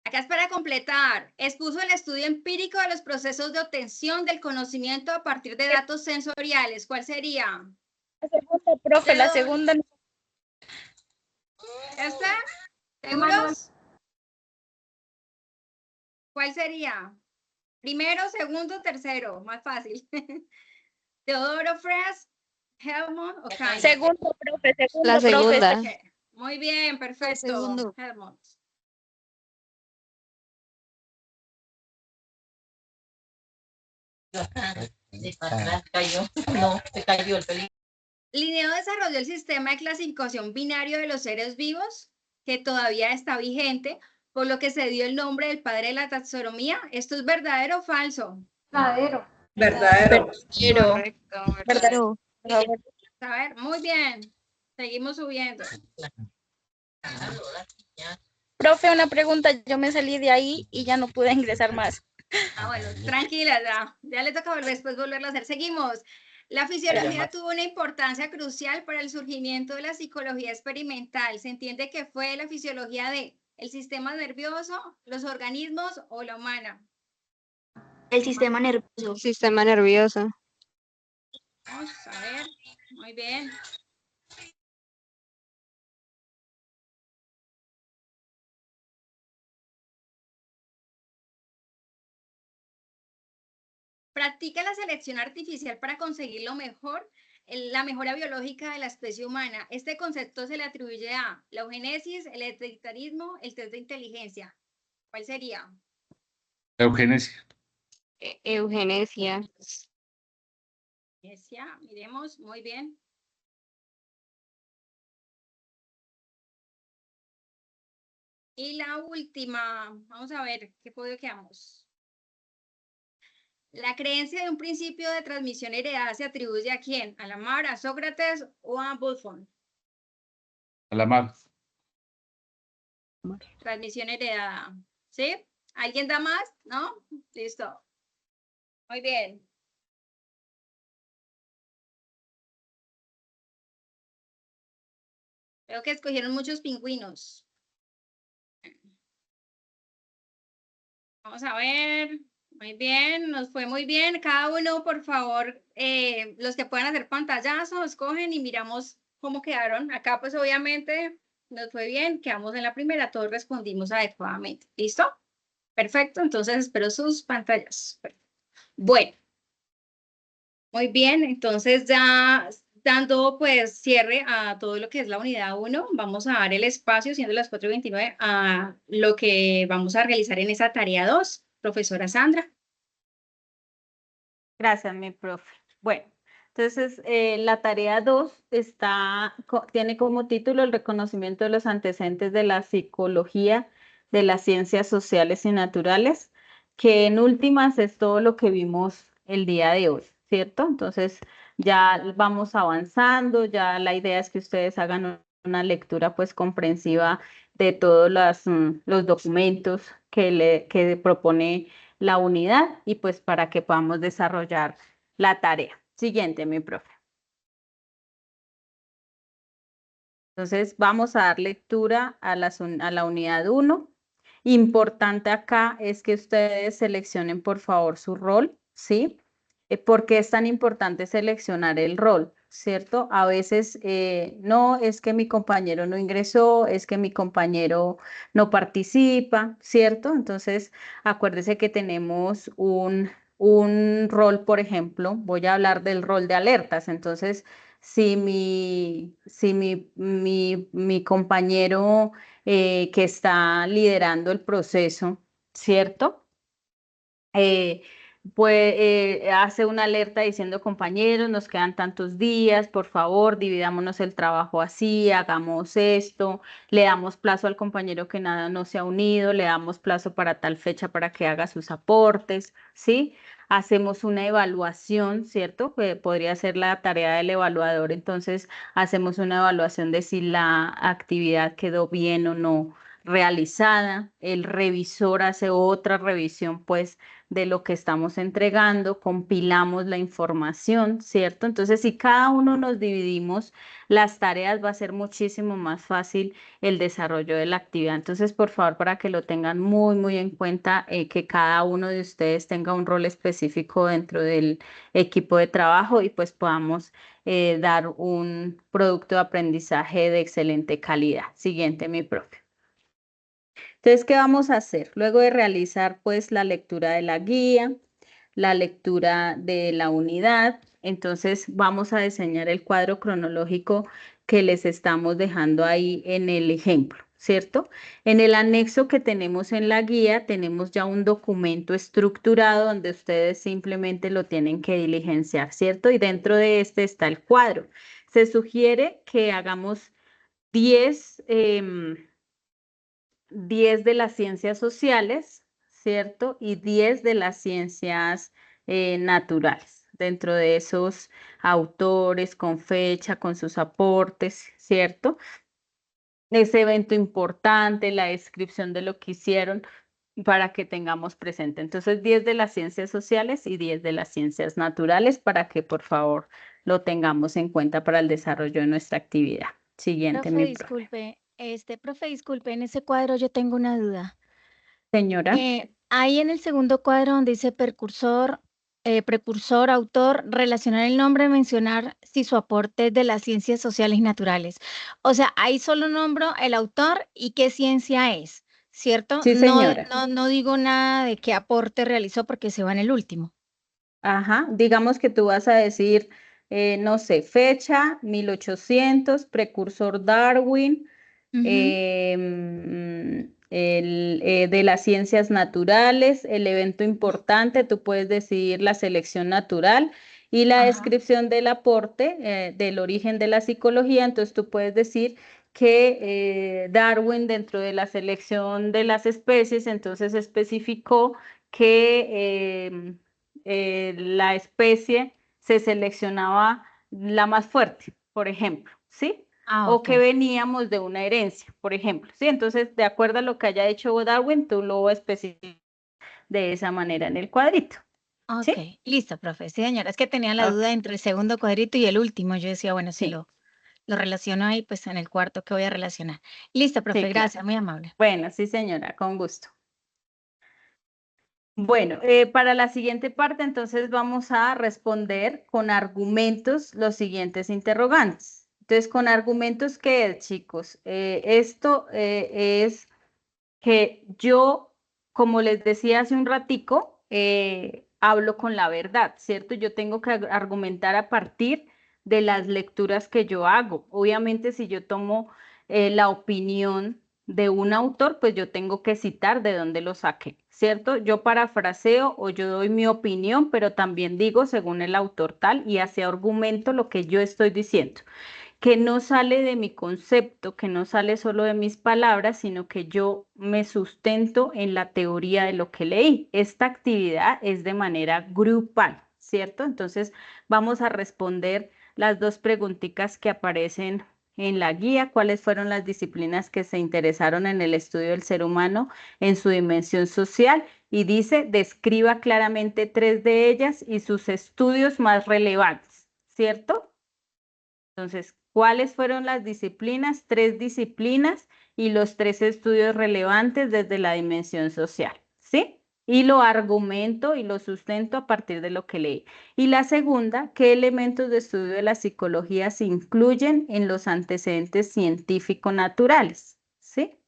Acá es para completar. Expuso el estudio empírico de los procesos de obtención del conocimiento a partir de datos sensoriales. ¿Cuál sería? La segunda, profe, la segunda. ¿Esta? ¿Seguros? ¿Cuál sería? Primero, segundo, tercero. Más fácil. Teodoro Fres, Helmut o Kahn. Segundo, profe, segundo, La segunda. Okay. Muy bien, perfecto. Helmut. Se cayó el pelín. Linneo desarrolló el sistema de clasificación binario de los seres vivos, que todavía está vigente, por lo que se dio el nombre del padre de la taxonomía. ¿Esto es verdadero o falso? Verdadero. Verdadero. Correcto, verdadero. A ver, muy bien. Seguimos subiendo. Profe, una pregunta. Yo me salí de ahí y ya no pude ingresar más. Bueno, tranquila, ya le toca después volverlo a hacer. Seguimos. La fisiología tuvo una importancia crucial para el surgimiento de la psicología experimental. Se entiende que fue la fisiología de el sistema nervioso, los organismos o la humana. El sistema nervioso. Sistema nervioso. Vamos a ver. Muy bien. Practica la selección artificial para conseguir lo mejor, la mejora biológica de la especie humana. Este concepto se le atribuye a la eugenesis, el hereditarismo, el test de inteligencia. ¿Cuál sería? Eugenesia. Eugenesia. Eugenesia, miremos, muy bien. Y la última, vamos a ver qué podio quedamos. La creencia de un principio de transmisión heredada se atribuye ¿a quién? ¿A Lamarck, a Sócrates o a Buffon? A Lamarck. Transmisión heredada. ¿Sí? ¿Alguien da más? ¿No? Listo. Muy bien. Veo que escogieron muchos pingüinos. Vamos a ver. Muy bien, nos fue muy bien. Cada uno, por favor, los que puedan hacer pantallazo, escogen y miramos cómo quedaron. Acá, pues, obviamente, nos fue bien. Quedamos en la primera, todos respondimos adecuadamente. ¿Listo? Perfecto, entonces espero sus pantallas. Bueno. Muy bien, entonces ya dando pues cierre a todo lo que es la unidad 1, vamos a dar el espacio, siendo las 4:29, a lo que vamos a realizar en esa tarea 2. Profesora Sandra. Gracias, mi profe. Bueno, entonces la tarea 2 tiene como título el reconocimiento de los antecedentes de la psicología de las ciencias sociales y naturales, que en últimas es todo lo que vimos el día de hoy, ¿cierto? Entonces ya vamos avanzando, ya la idea es que ustedes hagan una lectura pues comprensiva de todos los documentos que propone la unidad y pues para que podamos desarrollar la tarea. Siguiente, mi profe. Entonces vamos a dar lectura a la unidad 1. Importante acá es que ustedes seleccionen por favor su rol, ¿sí? ¿Por qué es tan importante seleccionar el rol? ¿Cierto? A veces no, es que mi compañero no ingresó, es que mi compañero no participa, ¿cierto? Entonces, acuérdese que tenemos un rol, por ejemplo, voy a hablar del rol de alertas. Entonces, si mi compañero que está liderando el proceso, ¿cierto? Pues hace una alerta diciendo, compañeros, nos quedan tantos días, por favor, dividámonos el trabajo así, hagamos esto, le damos plazo al compañero que nada no se ha unido, le damos plazo para tal fecha para que haga sus aportes, ¿sí? Hacemos una evaluación, ¿cierto? Que podría ser la tarea del evaluador, entonces hacemos una evaluación de si la actividad quedó bien o no realizada, el revisor hace otra revisión, pues, de lo que estamos entregando, compilamos la información, ¿cierto? Entonces, si cada uno nos dividimos las tareas, va a ser muchísimo más fácil el desarrollo de la actividad. Entonces, por favor, para que lo tengan muy, muy en cuenta, que cada uno de ustedes tenga un rol específico dentro del equipo de trabajo y pues podamos dar un producto de aprendizaje de excelente calidad. Siguiente, mi profe. Entonces, ¿qué vamos a hacer? Luego de realizar pues la lectura de la guía, la lectura de la unidad, entonces vamos a diseñar el cuadro cronológico que les estamos dejando ahí en el ejemplo, ¿cierto? En el anexo que tenemos en la guía tenemos ya un documento estructurado donde ustedes simplemente lo tienen que diligenciar, ¿cierto? Y dentro de este está el cuadro. Se sugiere que hagamos 10 de las ciencias sociales, ¿cierto? Y 10 de las ciencias naturales. Dentro de esos autores, con fecha, con sus aportes, ¿cierto? Ese evento importante, la descripción de lo que hicieron para que tengamos presente. Entonces, 10 de las ciencias sociales y 10 de las ciencias naturales para que, por favor, lo tengamos en cuenta para el desarrollo de nuestra actividad. Siguiente, Profe, mi profe. disculpe, profe, disculpe, en ese cuadro yo tengo una duda. Señora. Ahí en el segundo cuadro donde dice precursor, autor, relacionar el nombre, mencionar si su aporte es de las ciencias sociales y naturales. O sea, ahí solo nombro el autor y qué ciencia es, ¿cierto? Sí, señora. No digo nada de qué aporte realizó porque se va en el último. Ajá, digamos que tú vas a decir, no sé, fecha, 1800, precursor Darwin, de las ciencias naturales, el evento importante, tú puedes decidir la selección natural y la descripción del aporte, del origen de la psicología, entonces tú puedes decir que Darwin dentro de la selección de las especies, entonces especificó que la especie se seleccionaba la más fuerte, por ejemplo, ¿sí? O que veníamos de una herencia, por ejemplo, ¿sí? Entonces, de acuerdo a lo que haya hecho Darwin, tú lo especificas de esa manera en el cuadrito. Ok, ¿sí? Listo, profe. Sí, señora, es que tenía la duda entre el segundo cuadrito y el último. Yo decía, bueno, si lo relaciono ahí, pues en el cuarto que voy a relacionar. Listo, profe, Sí, gracias, claro. muy amable. Bueno, sí, señora, con gusto. Bueno, para la siguiente parte, entonces vamos a responder con argumentos los siguientes interrogantes. Entonces, con argumentos, ¿qué es, chicos? Esto es que yo, como les decía hace un ratico, hablo con la verdad, ¿cierto? Yo tengo que argumentar a partir de las lecturas que yo hago. Obviamente, si yo tomo la opinión de un autor, pues yo tengo que citar de dónde lo saqué, ¿cierto? Yo parafraseo o yo doy mi opinión, pero también digo según el autor tal y así argumento lo que yo estoy diciendo, que no sale de mi concepto, que no sale solo de mis palabras, sino que yo me sustento en la teoría de lo que leí. Esta actividad es de manera grupal, ¿cierto? Entonces vamos a responder las dos preguntitas que aparecen en la guía, cuáles fueron las disciplinas que se interesaron en el estudio del ser humano en su dimensión social, y dice, describa claramente 3 de ellas y sus estudios más relevantes, ¿cierto? Entonces, ¿cuáles fueron las disciplinas? 3 disciplinas y los 3 estudios relevantes desde la dimensión social, ¿sí? Y lo argumento y lo sustento a partir de lo que leí. Y la segunda, ¿qué elementos de estudio de la psicología se incluyen en los antecedentes científico-naturales? ¿Sí?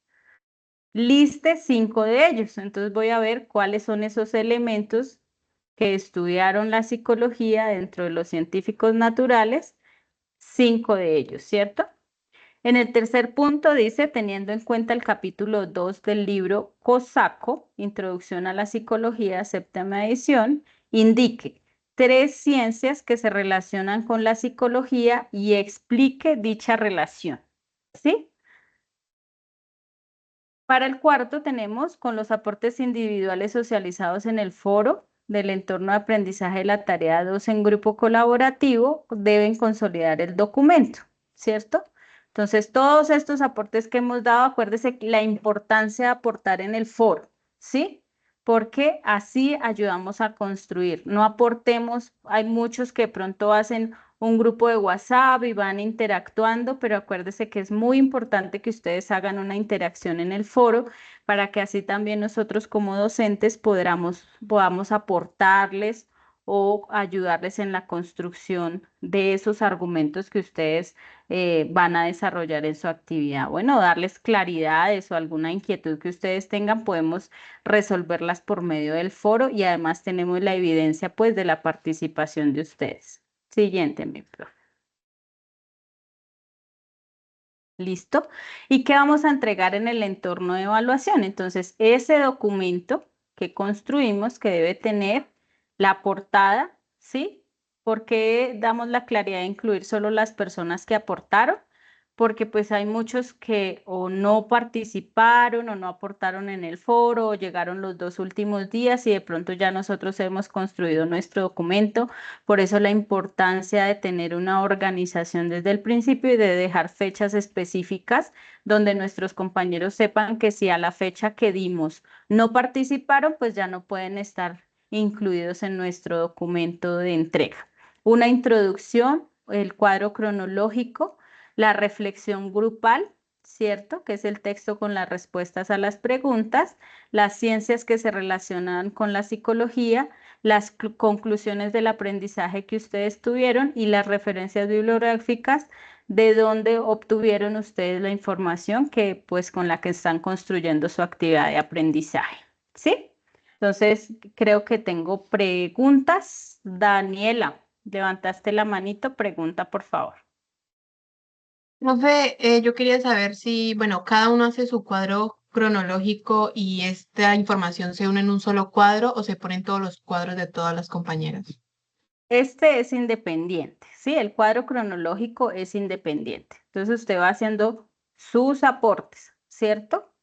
Liste 5 de ellos. Entonces voy a ver cuáles son esos elementos que estudiaron la psicología dentro de los científicos naturales, 5 de ellos, ¿cierto? En el tercer punto dice, teniendo en cuenta el capítulo 2 del libro Cosaco, Introducción a la Psicología, séptima edición, indique 3 ciencias que se relacionan con la psicología y explique dicha relación, ¿sí? Para el cuarto tenemos con los aportes individuales socializados en el foro del entorno de aprendizaje de la tarea 2 en grupo colaborativo, deben consolidar el documento, ¿cierto? Entonces, todos estos aportes que hemos dado, acuérdese la importancia de aportar en el foro, ¿sí? Porque así ayudamos a construir. No aportemos, hay muchos que de pronto hacen un grupo de WhatsApp y van interactuando, pero acuérdese que es muy importante que ustedes hagan una interacción en el foro para que así también nosotros como docentes podamos aportarles o ayudarles en la construcción de esos argumentos que ustedes van a desarrollar en su actividad. Bueno, darles claridades o alguna inquietud que ustedes tengan, podemos resolverlas por medio del foro y además tenemos la evidencia pues de la participación de ustedes. Siguiente, mi profe. ¿Listo? ¿Y qué vamos a entregar en el entorno de evaluación? Entonces, ese documento que construimos que debe tener la portada, ¿sí? ¿Por qué damos la claridad de incluir solo las personas que aportaron? Porque pues hay muchos que o no participaron o no aportaron en el foro o llegaron los 2 últimos días y de pronto ya nosotros hemos construido nuestro documento. Por eso la importancia de tener una organización desde el principio y de dejar fechas específicas donde nuestros compañeros sepan que si a la fecha que dimos no participaron, pues ya no pueden estar incluidos en nuestro documento de entrega. Una introducción, el cuadro cronológico, la reflexión grupal, ¿cierto? Que es el texto con las respuestas a las preguntas, las ciencias que se relacionan con la psicología, las conclusiones del aprendizaje que ustedes tuvieron y las referencias bibliográficas de donde obtuvieron ustedes la información que pues con la que están construyendo su actividad de aprendizaje, ¿sí? Entonces, creo que tengo preguntas. Daniela, levantaste la manito, pregunta por favor. Profe, yo quería saber si, bueno, cada uno hace su cuadro cronológico y esta información se une en un solo cuadro o se ponen todos los cuadros de todas las compañeras. Este es independiente, ¿sí? El cuadro cronológico es independiente. Entonces usted va haciendo sus aportes, ¿cierto?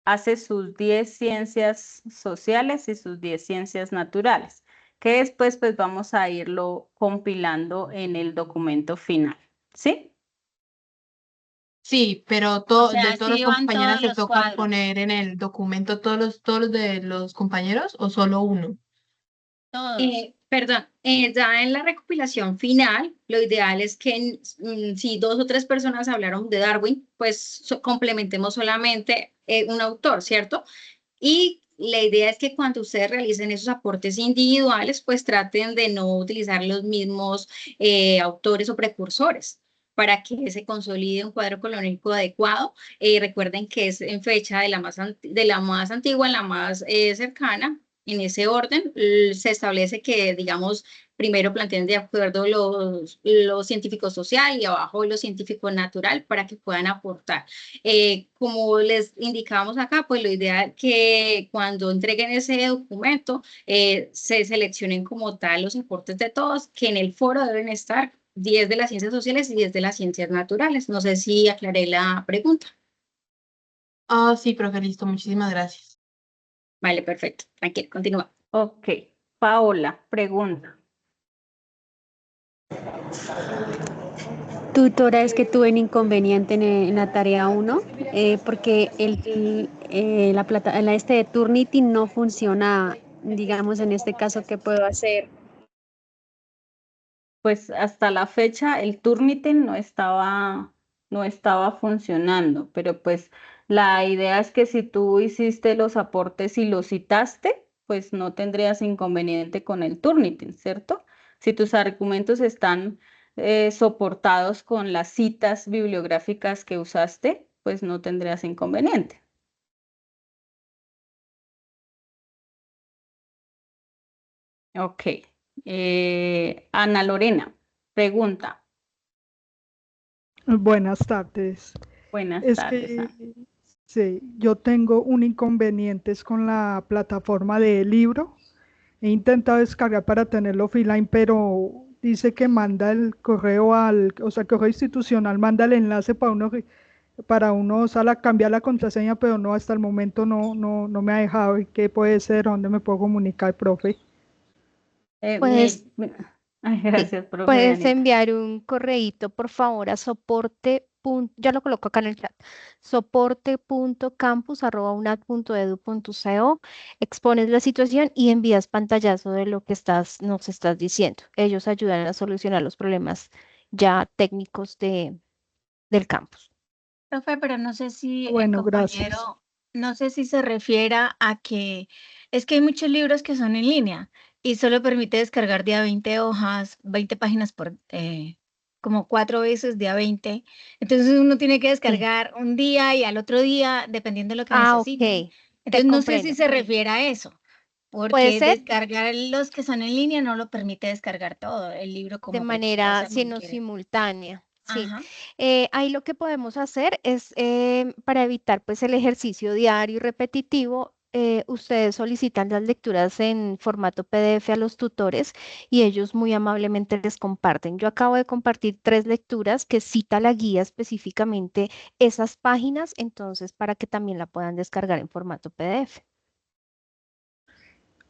Hace sus 10 ciencias sociales y sus 10 ciencias naturales, que después pues vamos a irlo compilando en el documento final, ¿sí? Sí, pero O de sea, todas las sí van compañeras todos se los toca cuadros. poner en el documento todos los de los compañeros o solo uno. Todos. Perdón, ya en la recopilación final, lo ideal es que si 2 o 3 personas hablaron de Darwin, pues complementemos solamente un autor, ¿cierto? Y la idea es que cuando ustedes realicen esos aportes individuales, pues traten de no utilizar los mismos autores o precursores para que se consolide un cuadro cronológico adecuado. Recuerden que es en fecha de la más antigua a la más cercana. En ese orden, se establece que, digamos, primero planteen de acuerdo los científicos social y abajo los científicos natural para que puedan aportar. Como les indicábamos acá, pues lo ideal que cuando entreguen ese documento se seleccionen como tal los aportes de todos, que en el foro deben estar 10 de las ciencias sociales y 10 de las ciencias naturales. No sé si aclaré la pregunta. Ah, sí, profe, listo, muchísimas gracias. Vale, perfecto. Tranquilo, continúa. Ok, Paola, pregunta. Tutora, es que tuve un inconveniente en la tarea 1 porque este de Turnitin no funciona, digamos, en este caso, ¿qué puedo hacer? Pues hasta la fecha el Turnitin no estaba funcionando, pero pues la idea es que si tú hiciste los aportes y los citaste, pues no tendrías inconveniente con el Turnitin, ¿cierto? Si tus argumentos están soportados con las citas bibliográficas que usaste, pues no tendrías inconveniente. Ok. Ana Lorena, pregunta. Buenas tardes. Buenas Es tardes, que Ana. sí, yo tengo un inconveniente es con la plataforma de libro. He intentado descargar para tenerlo offline, pero dice que manda el correo o sea, el correo institucional manda el enlace para uno, o sea, cambiar la contraseña, pero no, hasta el momento no me ha dejado. ¿Y qué puede ser? ¿Dónde me puedo comunicar, profe? Puedes, Ay, sí, gracias, profe puedes Daniela. enviar un correíto, por favor, a ya lo coloco acá en el chat, soporte.campus@unad.edu.co, expones la situación y envías pantallazo de lo que nos estás diciendo. Ellos ayudan a solucionar los problemas ya técnicos del campus. Profe, pero no sé si el Bueno, gracias. compañero, no sé si se refiera a que es que hay muchos libros que son en línea y solo permite descargar día 20 hojas, 20 páginas por como 4 veces día 20. Entonces uno tiene que Sí. descargar un día y al otro día, dependiendo de lo que Ah, necesite. ok, te Entonces no sé si comprendo. se refiere a eso, Puede porque ser descargar los que son en línea no lo permite descargar todo, el libro de completo, puede manera, ser lo que sino quiere. simultánea. Sí, Ajá. ahí lo que podemos hacer es, para evitar pues el ejercicio diario y repetitivo, ustedes solicitan las lecturas en formato PDF a los tutores y ellos muy amablemente les comparten. Yo acabo de compartir 3 lecturas que cita la guía específicamente esas páginas, entonces para que también la puedan descargar en formato PDF.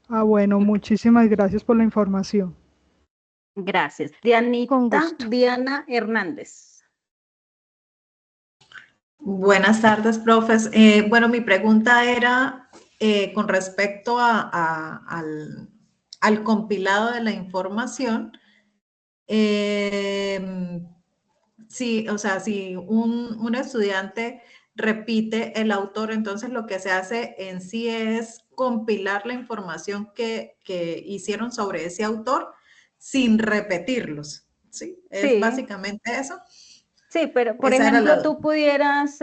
Ah, bueno, muchísimas gracias por la información. Gracias. Con Dianita gusto. Diana Hernández. Buenas tardes, profes. Bueno, mi pregunta era con respecto al compilado de la información. Sí, o sea, si un estudiante repite el autor, entonces lo que se hace en sí es compilar la información que hicieron sobre ese autor sin repetirlos. ¿Sí? Es Sí, básicamente eso. sí, pero por Esa era la ejemplo, duda. tú pudieras,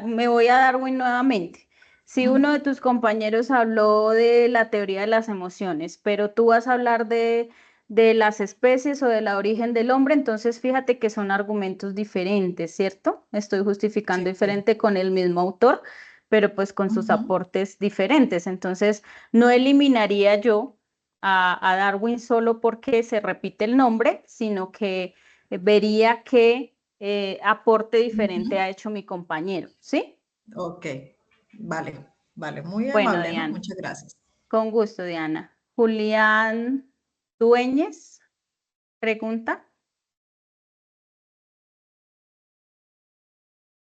me voy a Darwin nuevamente. Si uno de tus compañeros habló de la teoría de las emociones, pero tú vas a hablar de las especies o del origen del hombre, entonces fíjate que son argumentos diferentes, ¿cierto? Estoy justificando diferente con el mismo autor, pero pues con sus aportes diferentes. Entonces, no eliminaría yo a Darwin solo porque se repite el nombre, sino que vería qué aporte diferente ha hecho mi compañero, ¿sí? Ok, vale, vale, muy Bueno, amable, ¿no? Diana, Muchas gracias. con gusto, Diana. Julián Dueñez, pregunta.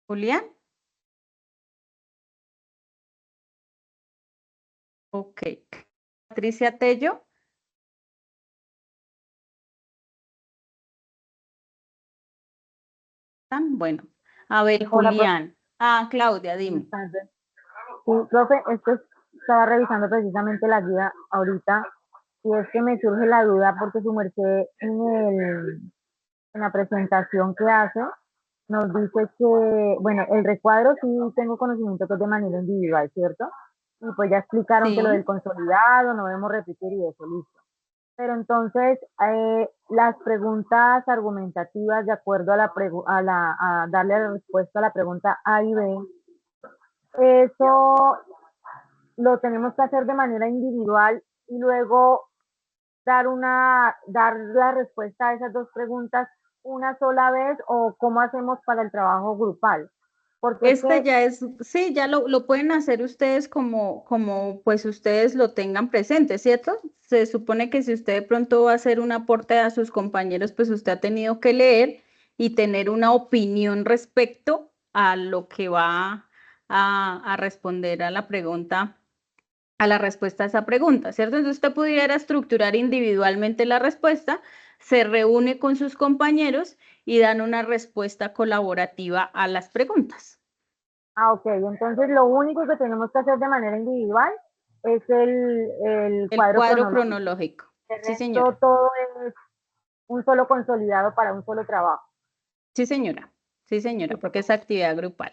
Julián. Ok. Patricia Tello. Bueno, a ver, Hola, profe. Julián. Ah, Claudia, dime. Buenas tardes. Sí, profe, estaba revisando precisamente la guía ahorita y es que me surge la duda porque su merced en la presentación que hace nos dice que, bueno, el recuadro sí tengo conocimiento que es de manera individual, ¿cierto? Y pues ya explicaron que lo Sí. del consolidado no debemos repetir y eso, listo. Pero entonces, las preguntas argumentativas de acuerdo a darle la respuesta a la pregunta A y B, eso lo tenemos que hacer de manera individual y luego dar la respuesta a esas dos preguntas una sola vez o cómo hacemos para el trabajo grupal. Porque es Este que ya es, sí, ya lo pueden hacer ustedes como pues ustedes lo tengan presente, ¿cierto? Se supone que si usted de pronto va a hacer un aporte a sus compañeros, pues usted ha tenido que leer y tener una opinión respecto a lo que va a responder a la pregunta, a la respuesta a esa pregunta, ¿cierto? Entonces usted pudiera estructurar individualmente la respuesta, se reúne con sus compañeros y dan una respuesta colaborativa a las preguntas. ok, entonces lo único que tenemos que hacer de manera individual es el Cuadro cronológico. cronológico. El Sí, resto señora. todo es un solo consolidado para un solo trabajo. Sí, señora. Sí, señora, porque es actividad grupal.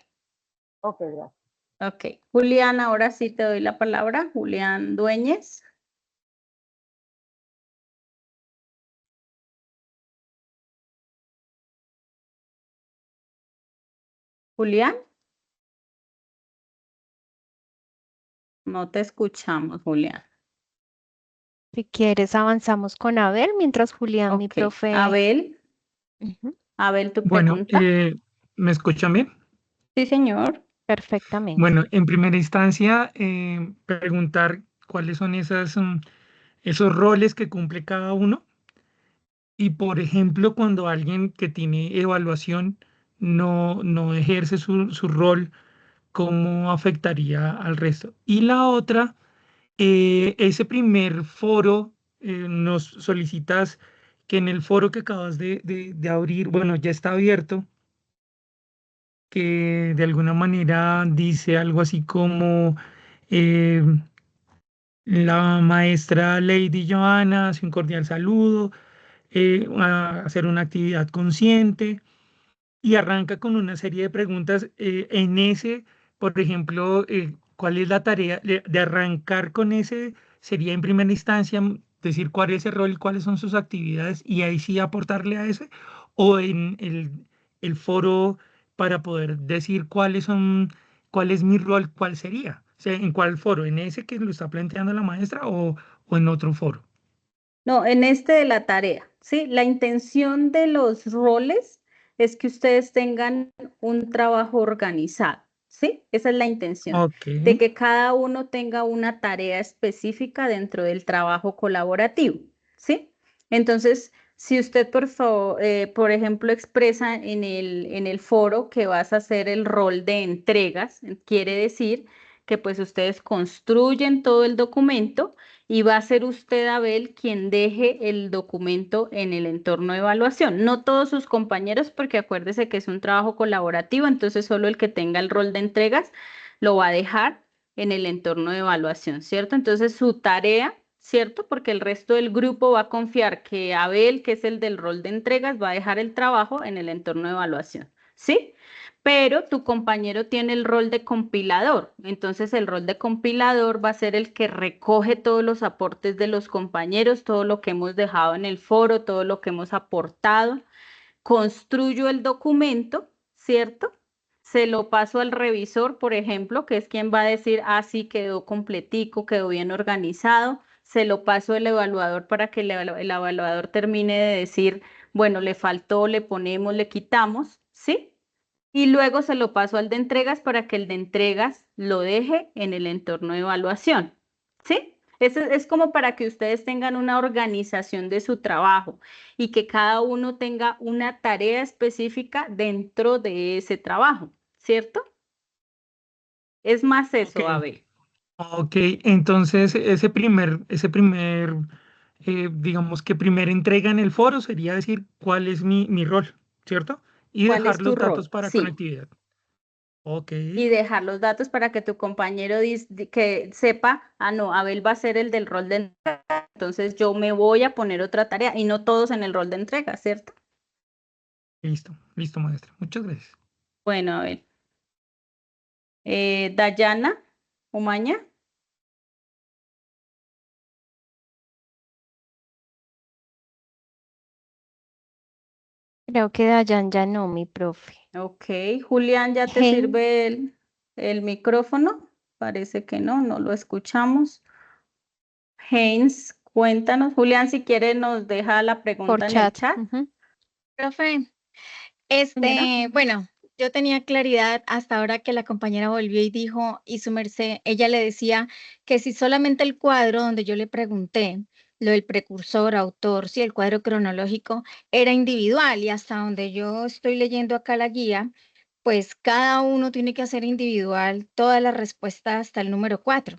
Ok, gracias. Ok. Julián, ahora sí te doy la palabra. Julián Dueñez. Julián. No te escuchamos, Julián. Si quieres, avanzamos con Abel, mientras Julián, mi Ok, profe. Abel, Ujú, Abel, tu Bueno, pregunta. ¿me escuchan bien? Sí, señor. perfectamente. Bueno, en primera instancia, preguntar cuáles son esos roles que cumple cada uno. Y por ejemplo, cuando alguien que tiene evaluación no ejerce su rol, ¿cómo afectaría al resto? Y la otra, ese primer foro, nos solicitas que en el foro que acabas de abrir, bueno, ya está abierto, que de alguna manera dice algo así como eh, la maestra Lady Johanna hace un cordial saludo, a hacer una actividad consciente y arranca con una serie de preguntas, en ese, por ejemplo, ¿cuál es la tarea de arrancar con ese? Sería en primera instancia decir cuál es el rol, cuáles son sus actividades y ahí sí aportarle a ese, o en el foro para poder decir cuál es mi rol, cuál sería. O sea, ¿en cuál foro? ¿En ese que lo está planteando la maestra o en otro foro? No, en este de la tarea, ¿sí? La intención de los roles es que ustedes tengan un trabajo organizado, ¿sí? Esa es la intención, Ok. de que cada uno tenga una tarea específica dentro del trabajo colaborativo, ¿sí? Entonces, si usted, por favor, por ejemplo, expresa en el foro que vas a hacer el rol de entregas, quiere decir que pues ustedes construyen todo el documento y va a ser usted, Abel, quien deje el documento en el entorno de evaluación. No todos sus compañeros, porque acuérdese que es un trabajo colaborativo, entonces solo el que tenga el rol de entregas lo va a dejar en el entorno de evaluación, ¿cierto? Entonces su tarea, ¿cierto? Porque el resto del grupo va a confiar que Abel, que es el del rol de entregas, va a dejar el trabajo en el entorno de evaluación, ¿sí? Pero tu compañero tiene el rol de compilador. Entonces el rol de compilador va a ser el que recoge todos los aportes de los compañeros, todo lo que hemos dejado en el foro, todo lo que hemos aportado. Construyo el documento, ¿cierto? Se lo paso al revisor, por ejemplo, que es quien va a decir, ah, sí, quedó completico, quedó bien organizado. Se lo paso al evaluador para que el evaluador termine de decir, bueno, le faltó, le ponemos, le quitamos, ¿sí? Y luego se lo paso al de entregas para que el de entregas lo deje en el entorno de evaluación. ¿Sí? Eso es como para que ustedes tengan una organización de su trabajo y que cada uno tenga una tarea específica dentro de ese trabajo, ¿cierto? Es más eso, Ok. Abel. Ok, entonces digamos que primera entrega en el foro sería decir cuál es mi rol, ¿cierto? Y ¿Cuál dejar es tu los datos rol? para Sí. conectividad. Ok, Y dejar los datos para que tu compañero que sepa, ah, no, Abel va a ser el del rol de entrega, entonces yo me voy a poner otra tarea y no todos en el rol de entrega, ¿cierto? listo, maestra. Muchas gracias. Bueno, Abel. Dayana Umaña. Creo que Dayan ya no, mi profe. Ok, Julián, ¿ya te sirve el micrófono? Parece que no, no lo escuchamos. Haynes, cuéntanos. Julián, si quiere, nos deja la pregunta en el chat. Profe, Señora. bueno, yo tenía claridad hasta ahora que la compañera volvió y dijo, y su merced, ella le decía que si solamente el cuadro donde yo le pregunté, lo del precursor, autor, si el cuadro cronológico era individual y hasta donde yo estoy leyendo acá la guía, pues cada uno tiene que hacer individual todas las respuestas hasta el número 4,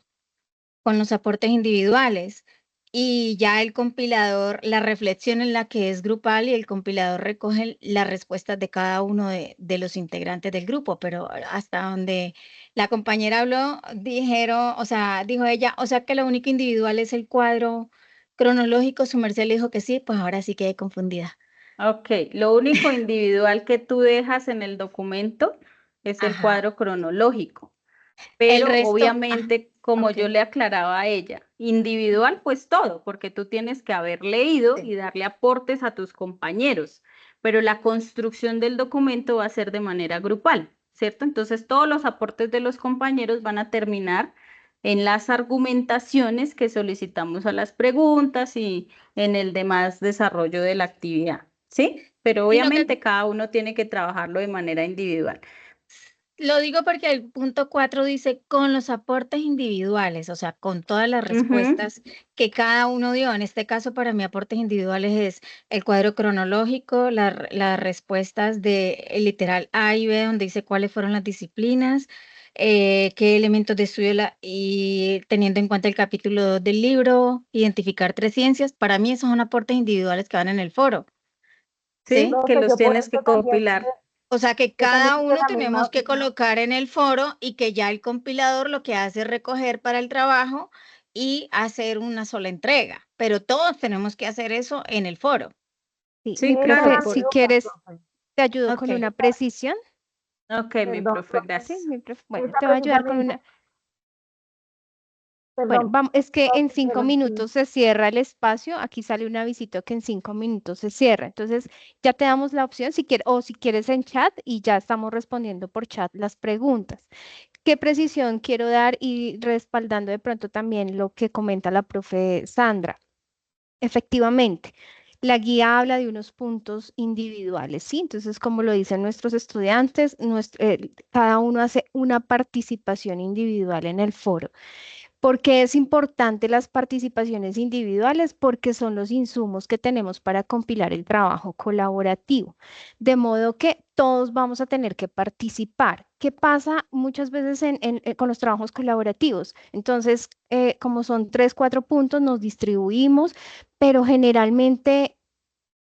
con los aportes individuales. Y ya el compilador, la reflexión en la que es grupal y el compilador recoge las respuestas de cada uno de los integrantes del grupo, pero hasta donde la compañera habló, dijo ella, o sea que lo único individual es el cuadro cronológico, su merced le dijo que sí, pues ahora sí quedé confundida. Ok, lo único individual que tú dejas en el documento es el cuadro cronológico. El Pero resto, obviamente, como yo le aclaraba a ella, individual pues todo, porque tú tienes que haber leído y darle aportes a tus compañeros, pero la construcción del documento va a ser de manera grupal, ¿cierto? Entonces, todos los aportes de los compañeros van a terminar en las argumentaciones que solicitamos a las preguntas y en el demás desarrollo de la actividad, ¿sí? Pero obviamente cada uno tiene que trabajarlo de manera individual. Lo digo porque el punto 4 dice con los aportes individuales, o sea, con todas las respuestas que cada uno dio. En este caso, para mí, aportes individuales es el cuadro cronológico, las respuestas de el literal A y B, donde dice cuáles fueron las disciplinas, qué elementos de estudio, y teniendo en cuenta el capítulo 2 del libro, identificar 3 ciencias. Para mí, esos son aportes individuales que van en el foro. Sí, que los tienes que compilar. O sea que cada uno tenemos que colocar en el foro y que ya el compilador lo que hace es recoger para el trabajo y hacer una sola entrega, pero todos tenemos que hacer eso en el foro. Sí, profe, si quieres, te ayudo con Ok. una precisión. Ok, mi profe, gracias. Sí, mi profe. Bueno, Esa te voy a ayudar con precisamente- una. Bueno, vamos, es que en 5 pero sí. minutos se cierra el espacio. Aquí sale un avisito que en 5 minutos se cierra. Entonces, ya te damos la opción si quieres, o si quieres en chat y ya estamos respondiendo por chat las preguntas. ¿Qué precisión quiero dar y respaldando de pronto también lo que comenta la profe Sandra? Efectivamente, la guía habla de unos puntos individuales, ¿sí? Entonces, como lo dicen nuestros estudiantes, cada uno hace una participación individual en el foro. ¿Por qué es importante las participaciones individuales? Porque son los insumos que tenemos para compilar el trabajo colaborativo. De modo que todos vamos a tener que participar. ¿Qué pasa muchas veces con los trabajos colaborativos? Entonces, como son 3, 4 puntos, nos distribuimos, pero generalmente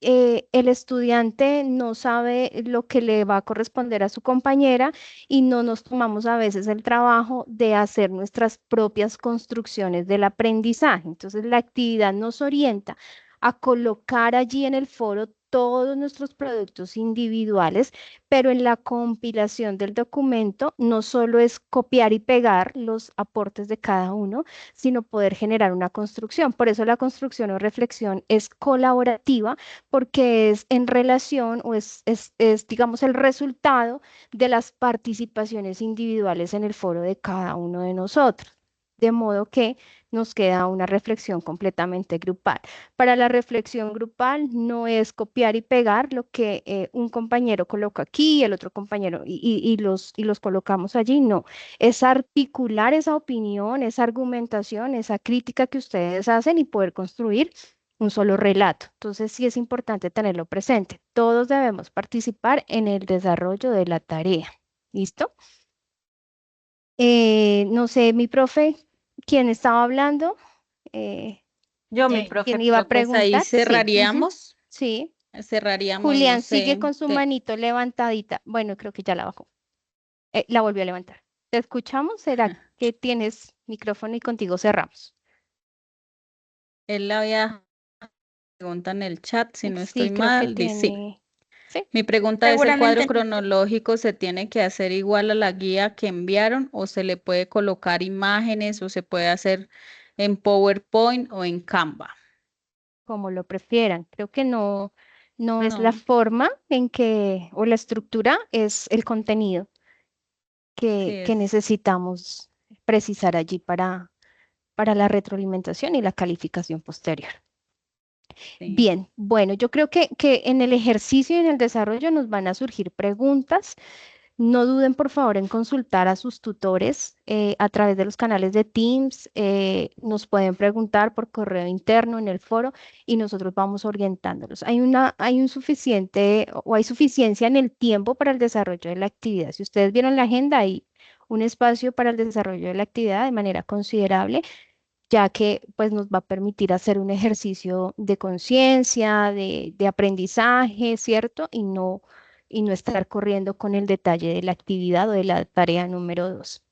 el estudiante no sabe lo que le va a corresponder a su compañera y no nos tomamos a veces el trabajo de hacer nuestras propias construcciones del aprendizaje. Entonces, la actividad nos orienta a colocar allí en el foro todos nuestros productos individuales, pero en la compilación del documento no solo es copiar y pegar los aportes de cada uno, sino poder generar una construcción. Por eso la construcción o reflexión es colaborativa, porque es en relación o digamos, el resultado de las participaciones individuales en el foro de cada uno de nosotros. De modo que nos queda una reflexión completamente grupal. Para la reflexión grupal no es copiar y pegar lo que un compañero coloca aquí, el otro compañero, y los colocamos allí, no. Es articular esa opinión, esa argumentación, esa crítica que ustedes hacen y poder construir un solo relato. Entonces sí es importante tenerlo presente. Todos debemos participar en el desarrollo de la tarea. ¿Listo? No sé, mi profe, ¿quién estaba hablando? Yo, mi profe, ¿Quién iba a pues ahí preguntar? Sí, ujú, cerraríamos. sí. Cerraríamos, no Julián sigue sé. con su manito levantadita. Bueno, creo que ya la bajó. La volvió a levantar. ¿Te escuchamos? ¿Será que tienes micrófono y contigo cerramos? Él había pregunta en el chat, si no Sí, estoy creo que mal, dice sí. tiene. Sí. Mi pregunta es, ¿el cuadro Seguramente. cronológico se tiene que hacer igual a la guía que enviaron o se le puede colocar imágenes o se puede hacer en PowerPoint o en Canva? Como lo prefieran. Creo que no es la No. forma en que, o la estructura, es el contenido Sí, que necesitamos precisar allí para la retroalimentación y la calificación posterior. sí. Bien, bueno, yo creo que en el ejercicio y en el desarrollo nos van a surgir preguntas. No duden, por favor, en consultar a sus tutores a través de los canales de Teams. Nos pueden preguntar por correo interno en el foro y nosotros vamos orientándolos. Hay suficiencia en el tiempo para el desarrollo de la actividad. Si ustedes vieron la agenda, hay un espacio para el desarrollo de la actividad de manera considerable, ya que pues, nos va a permitir hacer un ejercicio de conciencia, de aprendizaje, ¿cierto? Y no estar corriendo con el detalle de la actividad o de la tarea número 2.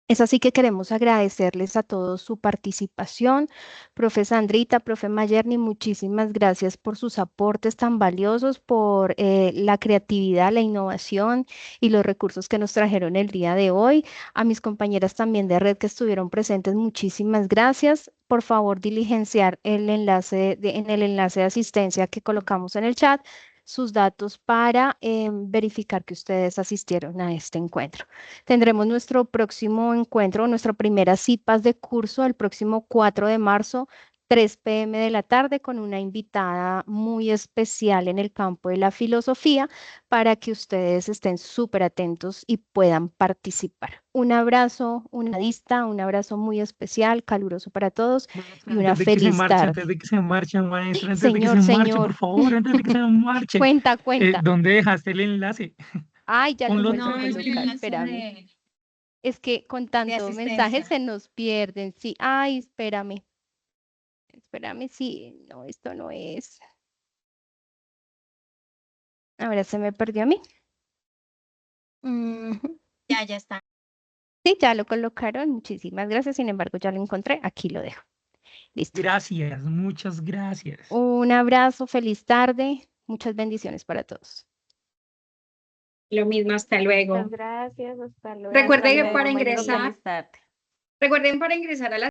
Es así que queremos agradecerles a todos su participación. Profe Sandrita, profe Mayerni, muchísimas gracias por sus aportes tan valiosos, por la creatividad, la innovación y los recursos que nos trajeron el día de hoy. A mis compañeras también de red que estuvieron presentes, muchísimas gracias. Por favor, diligenciar el enlace en el enlace de asistencia que colocamos en el chat sus datos para verificar que ustedes asistieron a este encuentro. Tendremos nuestro próximo encuentro, nuestra primera CIPAS de curso el próximo 4 de marzo, 3 p.m. de la tarde, con una invitada muy especial en el campo de la filosofía para que ustedes estén súper atentos y puedan participar. Un abrazo, un abrazo muy especial, caluroso para todos y una feliz tarde. Antes de que se marche, maestra, antes de que se marche, Señor. por favor, antes de que se marche. Cuenta. ¿Dónde dejaste el enlace? Ay, ya lo Ponlo vuelvo a otra vez. colocar, espérame. Es que con tantos mensajes se nos pierden, sí. Ay, espérame, sí, no, esto no es. Ahora se me perdió a mí. Ya está. Sí, ya lo colocaron, muchísimas gracias, sin embargo, ya lo encontré, aquí lo dejo. Listo. Gracias, muchas gracias. Un abrazo, feliz tarde, muchas bendiciones para todos. Lo mismo, hasta luego. Muchas gracias, hasta luego. Recuerden Hasta que para luego, ingresar, feliz tarde. recuerden para ingresar a la